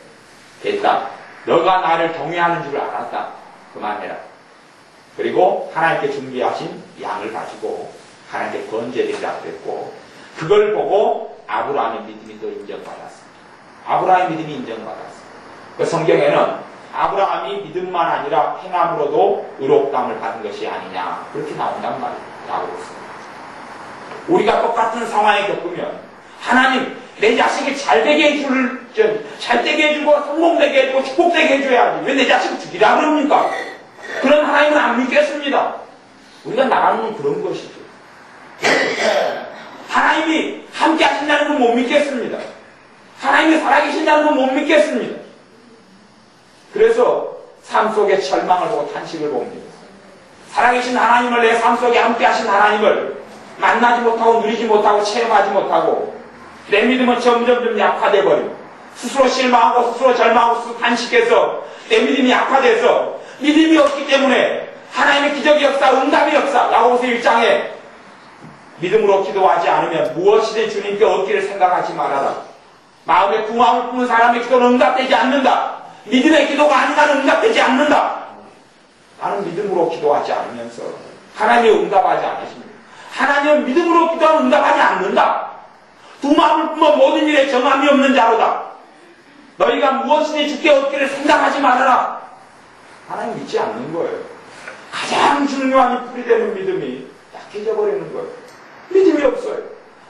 S1: 됐다. 너가 나를 경외하는 줄 알았다. 그만해라. 그리고 하나님께 준비하신 양을 가지고 하나님께 번제드리라 그랬고 그걸 보고 아브라함의 믿음이 또 인정받았습니다. 아브라함의 믿음이 인정받았습니다. 그 성경에는 아브라함이 믿음만 아니라 행함으로도 의롭다함을 받은 것이 아니냐 그렇게 나온단 말이에요. 우리가 똑같은 상황에 겪으면 하나님 내 자식이 잘되게 해주고 성공되게 해주고 축복되게 해줘야지 왜 내 자식을 죽이라 그럽니까? 그런 하나님은 안 믿겠습니다. 우리가 나가는 건 그런 것이죠. 하나님이 함께 하신다는 건 못 믿겠습니다. 하나님이 살아계신다는 건 못 믿겠습니다. 그래서 삶 속에 절망을 보고 탄식을 봅니다. 살아계신 하나님을 내 삶 속에 함께 하신 하나님을 만나지 못하고 누리지 못하고 체험하지 못하고 내 믿음은 점점 약화돼 버리고 스스로 실망하고 스스로 절망하고 스스로 탄식해서 내 믿음이 약화돼서 믿음이 없기 때문에 하나님의 기적의 역사, 응답의 역사 야고보서 1장에 믿음으로 기도하지 않으면 무엇이든 주님께 얻기를 생각하지 말아라. 마음에 궁함을 품는 사람의 기도는 응답되지 않는다. 믿음의 기도가 아니라는 응답되지 않는다. 나는 믿음으로 기도하지 않으면서 하나님의 응답하지 않으십니다. 하나님은 믿음으로 기도하면 응답하지 않는다. 두 마음을 품어 모든 일에 정함이 없는 자로다. 너희가 무엇이든 주께 얻기를 생각하지 말아라. 하나님 믿지 않는 거예요. 가장 중요한 풀이 되는 믿음이 약해져 버리는 거예요. 믿음이 없어요.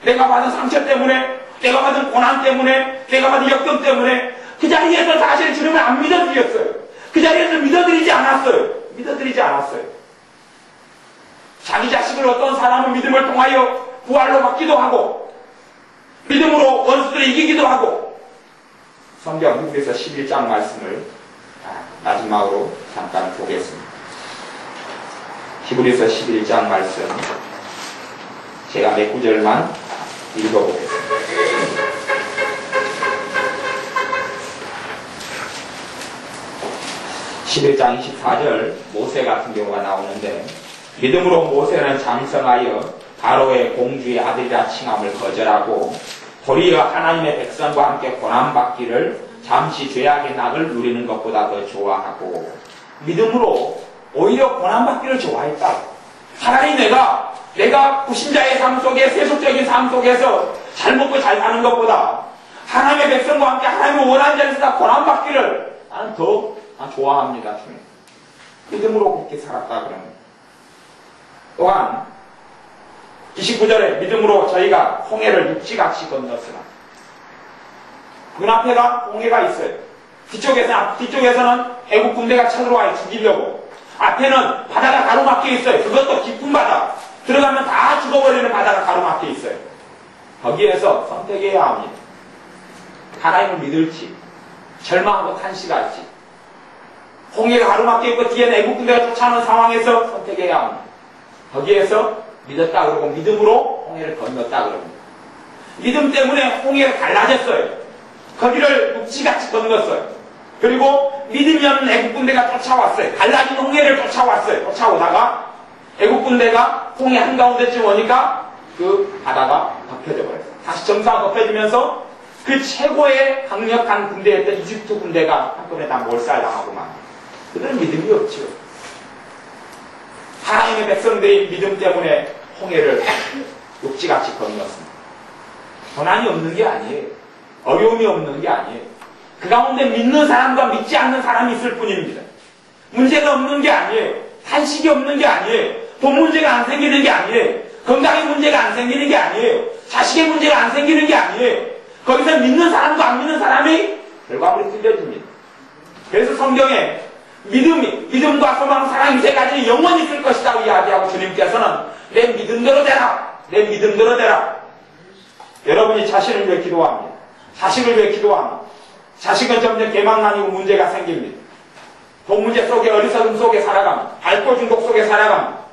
S1: 내가 받은 상처 때문에, 내가 받은 고난 때문에, 내가 받은 역경 때문에 그 자리에서 사실 주님을 안 믿어드렸어요. 그 자리에서 믿어드리지 않았어요. 믿어드리지 않았어요. 자기 자식을 어떤 사람은 믿음을 통하여 부활로 받기도 하고 믿음으로 원수들을 이기기도 하고 성경 히브리서 11장 말씀을 마지막으로 잠깐 보겠습니다. 히브리서 11장 말씀 제가 몇 구절만 읽어보겠습니다. 11장 24절 모세 같은 경우가 나오는데 믿음으로 모세는 장성하여 바로의 공주의 아들이라 칭함을 거절하고 도리어 하나님의 백성과 함께 고난받기를 잠시 죄악의 낙을 누리는 것보다 더 좋아하고 믿음으로 오히려 고난받기를 좋아했다. 차라리 내가 불신자의 삶 속에 세속적인 삶 속에서 잘 먹고 잘 사는 것보다 하나님의 백성과 함께 하나님을 원하는 자리에서 고난받기를 나는 더 좋아합니다. 주님. 믿음으로 그렇게 살았다 그러면 또한 29절에 믿음으로 저희가 홍해를 육지같이 건넜으나 눈앞에가 홍해가 있어요. 뒤쪽에서는 애국 군대가 쳐들어와요. 죽이려고. 앞에는 바다가 가로막혀 있어요. 그것도 깊은 바다. 들어가면 다 죽어버리는 바다가 가로막혀 있어요. 거기에서 선택해야 합니다. 하나님을 믿을지 절망하고 탄식할지 홍해가 가로막혀 있고 뒤에는 애국 군대가 쫓아오는 상황에서 선택해야 합니다. 거기에서 믿었다 그러고 믿음으로 홍해를 건넜다 그럽니다. 믿음 때문에 홍해가 갈라졌어요. 거기를 육지같이 건넜어요. 그리고 믿음이 없는 애국 군대가 쫓아왔어요. 갈라진 홍해를 쫓아왔어요. 쫓아오다가 애국 군대가 홍해 한가운데쯤 오니까 그 바다가 덮여져 버렸어요. 다시 정상화 덮여지면서 그 최고의 강력한 군대였던 이집트 군대가 한꺼번에 다 몰살당하고만. 그들은 믿음이 없죠. 하나님의 백성들의 믿음 때문에 홍해를 육지같이 건넜습니다. 고난이 없는 게 아니에요. 어려움이 없는 게 아니에요. 그 가운데 믿는 사람과 믿지 않는 사람이 있을 뿐입니다. 문제가 없는 게 아니에요. 탄식이 없는 게 아니에요. 돈 문제가 안 생기는 게 아니에요. 건강의 문제가 안 생기는 게 아니에요. 자식의 문제가 안 생기는 게 아니에요. 거기서 믿는 사람도 안 믿는 사람이 결과물이 틀려집니다. 그래서 성경에 믿음과 소망, 사랑 이 세 가지는 영원히 있을 것이라고 이야기하고 주님께서는 내 믿음대로 되라. 내 믿음대로 되라. 여러분이 자신을 위해 기도합니다. 자식을 위해 기도합니다. 자식은 점점 개망난이고 문제가 생깁니다. 돈 문제 속에 어리석음 속에 살아갑니다. 알코올 중독 속에 살아갑니다.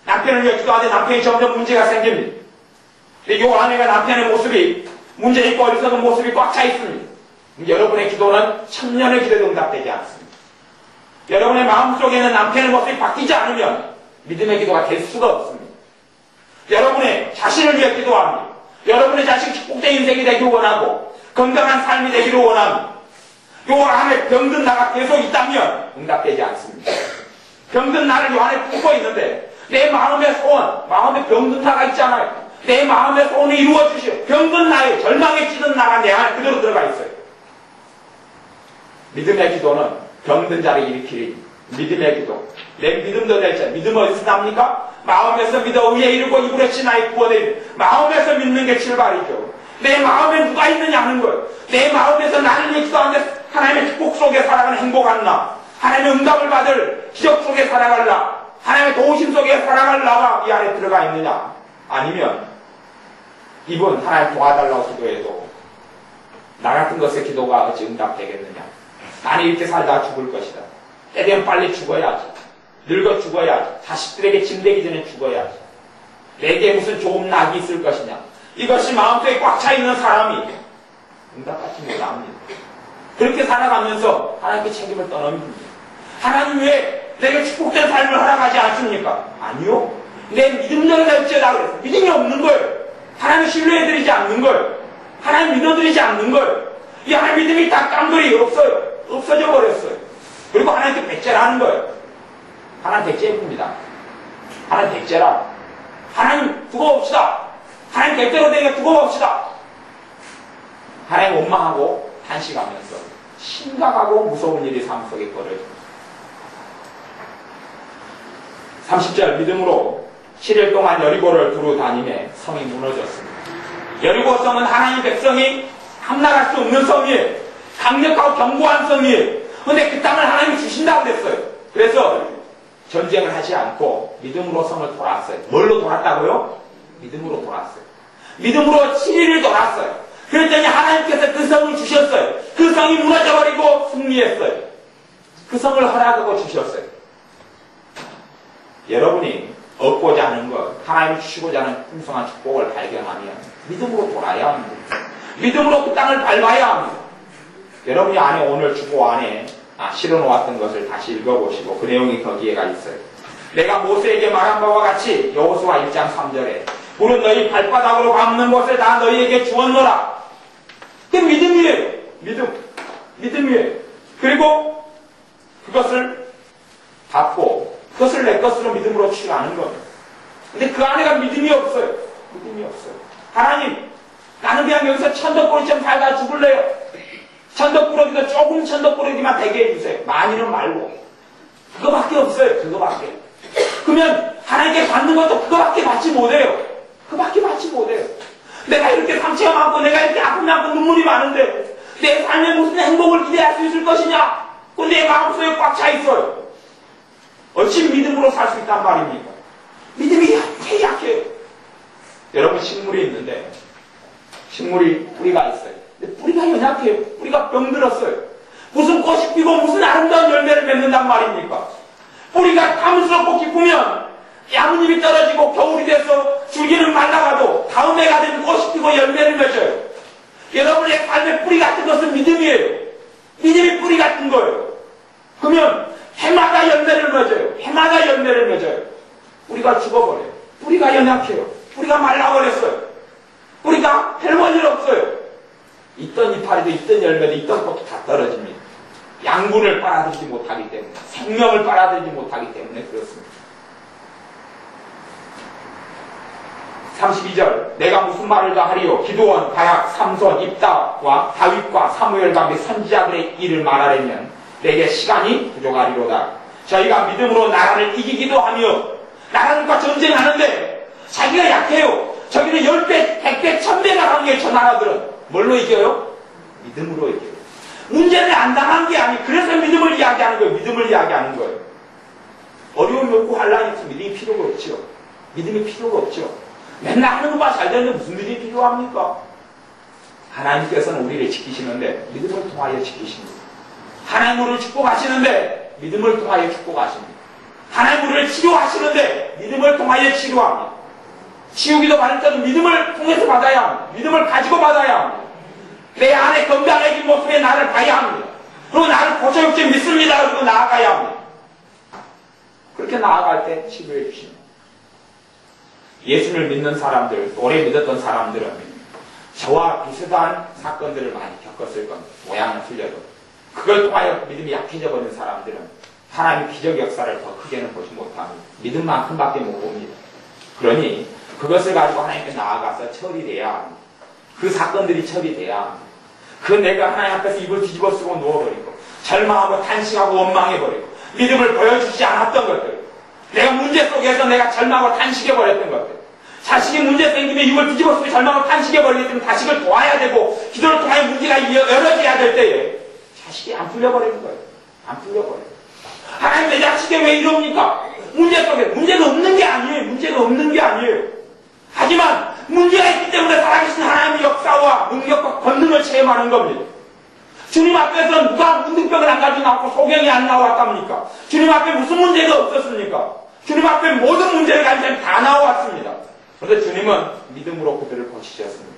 S1: 남편을 위해 기도하되 남편이 점점 문제가 생깁니다. 근데 요 아내가 남편의 모습이 문제 있고 어리석은 모습이 꽉 차 있습니다. 여러분의 기도는 천년의 기도도 응답되지 않습니다. 여러분의 마음속에는 남편의 모습이 바뀌지 않으면 믿음의 기도가 될 수가 없습니다. 여러분의 자신을 위해 기도합니다. 여러분의 자식 축복된 인생이 되기를 원하고 건강한 삶이 되기를 원합니다. 요 안에 병든 나가 계속 있다면 응답되지 않습니다. 병든 나를 요 안에 품고 있는데 내 마음의 소원, 마음에 병든 나가 있잖아요. 내 마음의 소원을 이루어주시오. 병든 나에 절망에 찌든 나가 내 안에 그대로 들어가 있어요. 믿음의 기도는 병든 자를 일으키는 믿음의 기도. 내 믿음도 될지. 믿음 어디서 납니까? 마음에서 믿어 의에 이르고 입으로 나의 구원에 이르. 마음에서 믿는 게 출발이죠. 내 마음에 누가 있느냐 하는 거예요. 내 마음에서 나를 위해 기도하는데 하나님의 축복 속에 살아가는 행복한 나, 하나님의 응답을 받을 기적 속에 살아갈 나, 하나님의 도우심 속에 살아갈 나가 이 안에 들어가 있느냐? 아니면 이분 하나님 도와달라고 기도해도 나 같은 것의 기도가 어찌 응답되겠느냐? 나는 이렇게 살다 죽을 것이다. 때되면 빨리 죽어야지. 늙어 죽어야지. 자식들에게 짐되기 전에 죽어야지. 내게 무슨 좋은 낙이 있을 것이냐? 이것이 마음속에 꽉 차 있는 사람이 응답받지 못합니다. 그렇게 살아가면서 하나님께 책임을 떠넘깁니다. 하나님 왜 내게 축복된 삶을 허락하지 않습니까? 아니요. 내 믿음 열어낼지어다 그랬어요. 믿음이 없는 거예요. 하나님 신뢰해드리지 않는 거예요. 하나님 믿어드리지 않는 거예요. 이 하나님 믿음이 다 깡돌이 없어요. 없어져 버렸어요. 그리고 하나님께 백제라는 거예요. 하나님 백제입니다. 하나님 백제라. 하나님 두고 봅시다. 하나님 백제로 되게 두고 봅시다. 하나님 원망하고 탄식하면서 심각하고 무서운 일이 삶 속에 벌어집니다. 30절 믿음으로 7일 동안 여리고를 두루 다니며 성이 무너졌습니다. 여리고 성은 하나님 백성이 함락할 수 없는 성이에요. 강력하고 견고한 성이에요. 그런데 그 땅을 하나님이 주신다고 그랬어요. 그래서 전쟁을 하지 않고 믿음으로 성을 돌았어요. 뭘로 돌았다고요? 믿음으로 돌았어요. 믿음으로 7일을 돌았어요. 그랬더니 하나님께서 그 성을 주셨어요. 그 성이 무너져버리고 승리했어요. 그 성을 허락하고 주셨어요. 여러분이 얻고자 하는 것, 하나님이 주시고자 하는 풍성한 축복을 발견하면 믿음으로 돌아야 합니다. 믿음으로 그 땅을 밟아야 합니다. 여러분이 안에 오늘 주보 안에 실어놓았던 것을 다시 읽어보시고 그 내용이 거기에가 있어요. 내가 모세에게 말한 바와 같이 여호수아 1장 3절에 우리는 너희 발바닥으로 밟는 것을 다 너희에게 주었노라. 그게 믿음이에요. 믿음이에요. 그리고 그것을 받고 그것을 내 것으로 믿음으로 취하는 겁니다. 근데 그 안에가 믿음이 없어요. 믿음이 없어요. 하나님, 나는 그냥 여기서 천덕꾸러기처럼 살다 죽을래요. 천덕꾸러기도 조금 천덕꾸러기만 되게 해주세요. 많이는 말고. 그거밖에 없어요. 그거밖에. 그러면 하나님께 받는 것도 그거밖에 받지 못해요. 그거밖에 받지 못해요. 내가 이렇게 상처가 많고 내가 이렇게 아픔이 많고 눈물이 많은데 내 삶에 무슨 행복을 기대할 수 있을 것이냐? 그 내 마음속에 꽉 차 있어요. 어찌 믿음으로 살 수 있단 말입니까? 믿음이 약해요. 여러분 식물이 있는데 식물이 뿌리가 있어요. 근데 뿌리가 연약해요. 뿌리가 병들었어요. 무슨 꽃이 피고 무슨 아름다운 열매를 맺는단 말입니까? 뿌리가 탐스럽고 깊으면 나뭇잎이 떨어지고 겨울이 돼서 줄기는 말라가도 다음 해가 되면 꽃이 피고 열매를 맺어요. 여러분의 삶의 뿌리 같은 것은 믿음이에요. 믿음이 뿌리 같은 거예요. 그러면 해마다 열매를 맺어요. 해마다 열매를 맺어요. 뿌리가 죽어버려요. 뿌리가 연약해요. 뿌리가 말라버렸어요. 뿌리가 별 일 없어요. 있던 이파리도 있던 열매도 있던 꽃도 다 떨어집니다. 양분을 빨아들이지 못하기 때문에, 생명을 빨아들이지 못하기 때문에 그렇습니다. 32절 내가 무슨 말을 더 하리요? 기드온, 바락, 삼손, 입다와 다윗과 사무엘과 및 선지자들의 일을 말하려면 내게 시간이 부족하리로다. 저희가 믿음으로 나라를 이기기도 하며 나라들과 전쟁하는데 자기가 약해요. 저기는 10배, 100배, 1000배가 강해요. 저 나라들은. 뭘로 이겨요? 믿음으로 이겨요. 문제를 안 당한 게 아니에요. 그래서 믿음을 이야기하는 거예요. 믿음을 이야기하는 거예요. 어려움이 없고 환란이 없으면 믿음이 필요가 없죠. 믿음이 필요가 없죠. 맨날 하는 것만 잘 되는데 무슨 믿음이 필요합니까? 하나님께서는 우리를 지키시는데 믿음을 통하여 지키십니다. 하나님 우리를 축복하시는데 믿음을 통하여 축복하십니다. 하나님 우리를 치료하시는데 믿음을 통하여 치료합니다. 치우기도 받을 때도 믿음을 통해서 받아야 합니다. 믿음을 가지고 받아야 합니다. 내 안에 건강해진 모습에 나를 봐야 합니다. 그리고 나를 고쳐육지 믿습니다. 그리고 나아가야 합니다. 그렇게 나아갈 때 치료해 주십니다. 예수를 믿는 사람들, 오래 믿었던 사람들은 저와 비슷한 사건들을 많이 겪었을 겁니다. 모양은 틀려도. 그걸 통하여 믿음이 약해져 버린 사람들은 하나님의 기적 역사를 더 크게는 보지 못합니다. 믿음만큼밖에 못 봅니다. 그러니 그것을 가지고 하나님께 나아가서 처리돼야 합니다. 그 사건들이 처리돼야 합니다. 그 내가 하나님 앞에서 입을 뒤집어 쓰고 누워버리고 절망하고 탄식하고 원망해버리고 믿음을 보여주지 않았던 것들, 내가 문제 속에서 내가 절망을 탄식해버렸던 것들, 자식이 문제 생기면 입을 뒤집어 쓰고 절망을 탄식해버리기 때문에 자식을 도와야 되고 기도를 통하여 문제가 열어져야 될 때에 자식이 안 풀려버리는 거예요. 안 풀려버려요. 하나님 내 자식이 왜 이럽니까? 문제 속에 문제가 없는 게 아니에요. 문제가 없는 게 아니에요. 하지만 문제가 있기 때문에 살아계신 하나님의 역사와 능력과 권능을 체험하는 겁니다. 주님 앞에서 누가 문둥병을 안 가지고 나왔고 소경이 안 나왔답니까? 주님 앞에 무슨 문제가 없었습니까? 주님 앞에 모든 문제를 가지고 다 나왔습니다. 그런데 주님은 믿음으로 그들을 고치셨습니다.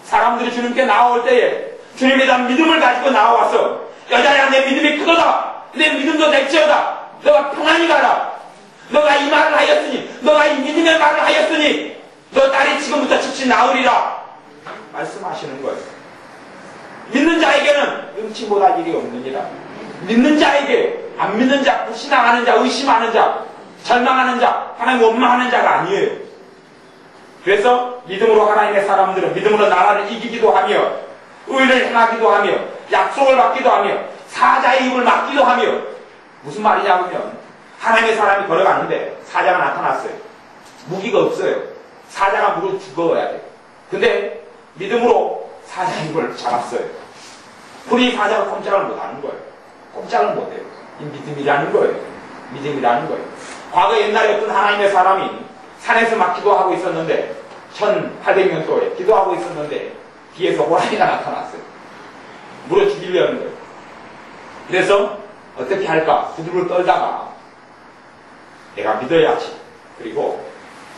S1: 사람들이 주님께 나올 때에 주님에 대한 믿음을 가지고 나와서 여자야 내 믿음이 크도다. 내 믿음도 될지어다. 너가 평안히 가라. 너가 이 말을 하였으니 너가 이 믿음의 말을 하였으니 너 딸이 지금부터 즉시 나으리라 말씀하시는 거예요. 믿는 자에게는 능치 못할 일이 없느니라. 믿는 자에게 안 믿는 자, 불신앙하는 자, 의심하는 자, 절망하는 자, 하나님 원망하는 자가 아니에요. 그래서 믿음으로 하나님의 사람들은 믿음으로 나라를 이기기도 하며 의를 행하기도 하며 약속을 받기도 하며 사자의 입을 막기도 하며 무슨 말이냐면 하나님의 사람이 걸어가는데 사자가 나타났어요. 무기가 없어요. 사자가 물어 죽어야 돼요. 근데 믿음으로 사자의 입을 잡았어요. 그러니 사자가 꼼짝을 못하는 거예요. 꼼짝을 못해요. 이 믿음이라는 거예요. 믿음이라는 거예요. 과거 옛날에 어떤 하나님의 사람이 산에서 막 기도하고 있었는데 1800년도에 기도하고 있었는데 뒤에서 호랑이가 나타났어요. 물어 죽이려는 거예요. 그래서 어떻게 할까? 두두를 떨다가 내가 믿어야지. 그리고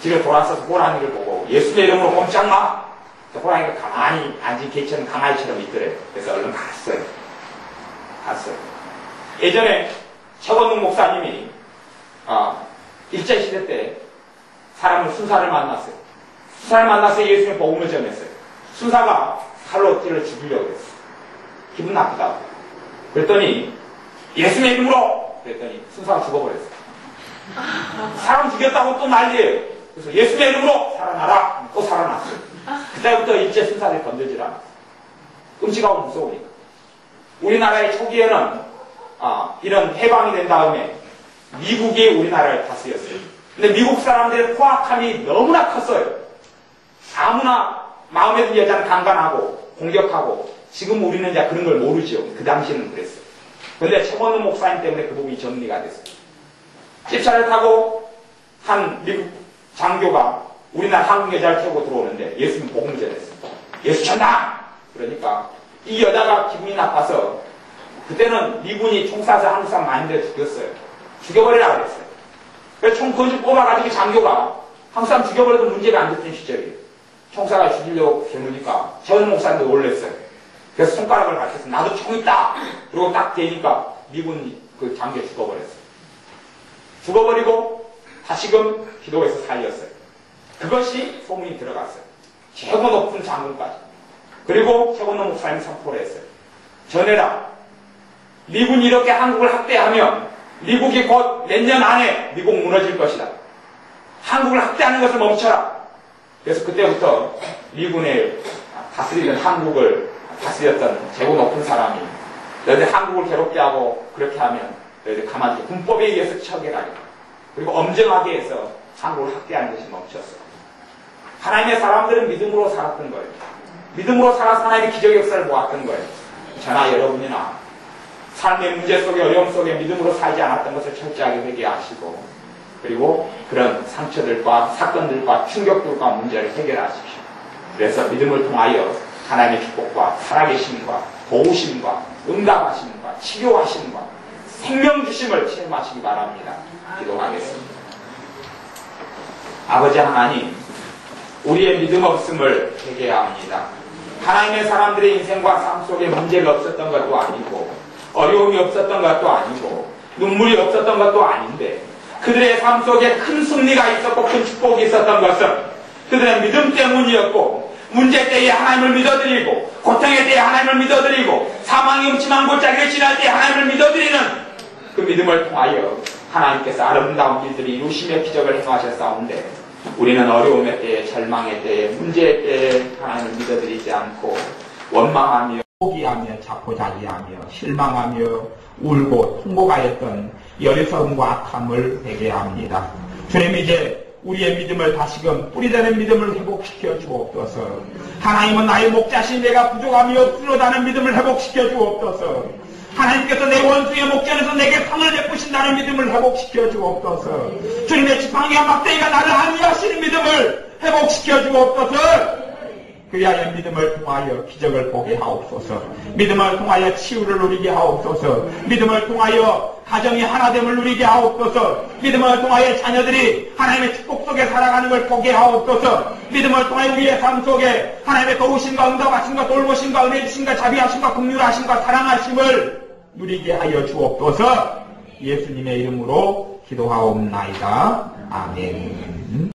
S1: 뒤로 돌아서서 호랑이를 보고 예수의 이름으로 꼼짝 마. 호랑이가 가만히 앉은 개처럼 강아지처럼 있더래요. 그래서 얼른 갔어요. 예전에 최건웅 목사님이 일제시대 때 사람을 순사를 만났어요. 순사를 만나서 예수님의 복음을 전했어요. 순사가 칼로 띠를 죽이려고 했어요. 기분 나쁘다고. 그랬더니 예수님의 이름으로 그랬더니 순사가 죽어버렸어요. 사람 죽였다고 또 난리예요. 그래서 예수님의 이름으로 살아나라. 또 살아났어요. 그때부터 일제 순사를 건들질 않았어요. 끔찍하고 무서우니까. 우리나라의 초기에는 이런 해방이 된 다음에 미국이 우리나라를 다스렸어요. 근데 미국 사람들의 포악함이 너무나 컸어요. 아무나 마음에 든 여자는 강간하고 공격하고 지금 우리는 이제 그런 걸 모르죠. 그 당시에는 그랬어요. 그런데 최건우 목사님 때문에 그 부분이 정리가 됐어요. 집차를 타고 한 미국 장교가 우리나라 한국 여자를 태우고 들어오는데 예수님 복음을 전했어요. 예수 전다! 그러니까 이 여자가 기분이 나빠서 그때는 미군이 총 쏴서 한국 사람 많이들 죽였어요. 죽여버리라고 그랬어요. 그래서 총 건지 뽑아가지고 장교가 한국 사람 죽여버려도 문제가 안 됐던 시절이에요. 총사가 죽이려고 해놓으니까 최건우 목사님도 놀랬어요. 그래서 손가락을 밝혀서 나도 총 있다! 그리고 딱 대니까 미군 그 장교 죽어버렸어요. 죽어버리고 다시금 기도해서 살렸어요. 그것이 소문이 들어갔어요. 최고 높은 장군까지. 그리고 최건우 목사님 선포를 했어요. 전해라. 미군이 이렇게 한국을 학대하면 미국이 곧 몇 년 안에 미국 무너질 것이다. 한국을 학대하는 것을 멈춰라. 그래서 그때부터 미군의 다스리던 한국을 다스렸던 최고 높은 사람이 너희들 한국을 괴롭게 하고 그렇게 하면 너희들 가만히 군법에 의해서 처벌하겠다. 그리고 엄정하게 해서 한국을 학대하는 것이 멈췄어요. 하나님의 사람들은 믿음으로 살았던 거예요. 믿음으로 살아서 하나님의 기적의 역사를 보았던 거예요. 저나 여러분이나 삶의 문제 속에 어려움 속에 믿음으로 살지 않았던 것을 철저하게 회개하시고 그리고 그런 상처들과 사건들과 충격들과 문제를 해결하십시오. 그래서 믿음을 통하여 하나님의 축복과 살아계심과 도우심과 응답하심과 치료하심과 생명 주심을 체험하시기 바랍니다. 기도하겠습니다. 아버지 하나님, 우리의 믿음 없음을 회개합니다. 하나님의 사람들의 인생과 삶 속에 문제가 없었던 것도 아니고 어려움이 없었던 것도 아니고 눈물이 없었던 것도 아닌데 그들의 삶 속에 큰 승리가 있었고 큰 축복이 있었던 것은 그들의 믿음 때문이었고 문제 때에 하나님을 믿어드리고 고통의 때에 하나님을 믿어드리고 사망의 음침한 골짜기를 지날 때에 하나님을 믿어드리는 그 믿음을 통하여 하나님께서 아름다운 일들이 이루시며 기적을 행하셨사온데 우리는 어려움의 때에 절망의 때에 문제의 때에 하나님을 믿어드리지 않고 원망하며 포기하며 자포자기하며 실망하며
S2: 울고 통곡하였던 여리석음과 악함을 회개합니다. 주님 이제 우리의 믿음을 다시금 뿌리되는 믿음을 회복시켜 주옵소서. 하나님은 나의 목자신 내가 부족함이 없으로다는 믿음을 회복시켜 주옵소서. 하나님께서 내 원수의 목전에서 내게 상을 베푸신다는 믿음을 회복시켜 주옵소서. 주님의 지팡이와 막대기가 나를 안위하시는 믿음을 회복시켜 주옵소서. 그리하여 믿음을 통하여 기적을 보게 하옵소서. 믿음을 통하여 치유를 누리게 하옵소서. 믿음을 통하여 가정이 하나됨을 누리게 하옵소서. 믿음을 통하여 자녀들이 하나님의 축복 속에 살아가는 걸 보게 하옵소서. 믿음을 통하여 우리의 삶 속에 하나님의 도우심과 응답하심과 돌보심과 은혜 주심과 자비하심과 긍휼하심과 사랑하심을 누리게 하여 주옵소서. 예수님의 이름으로 기도하옵나이다. 아멘.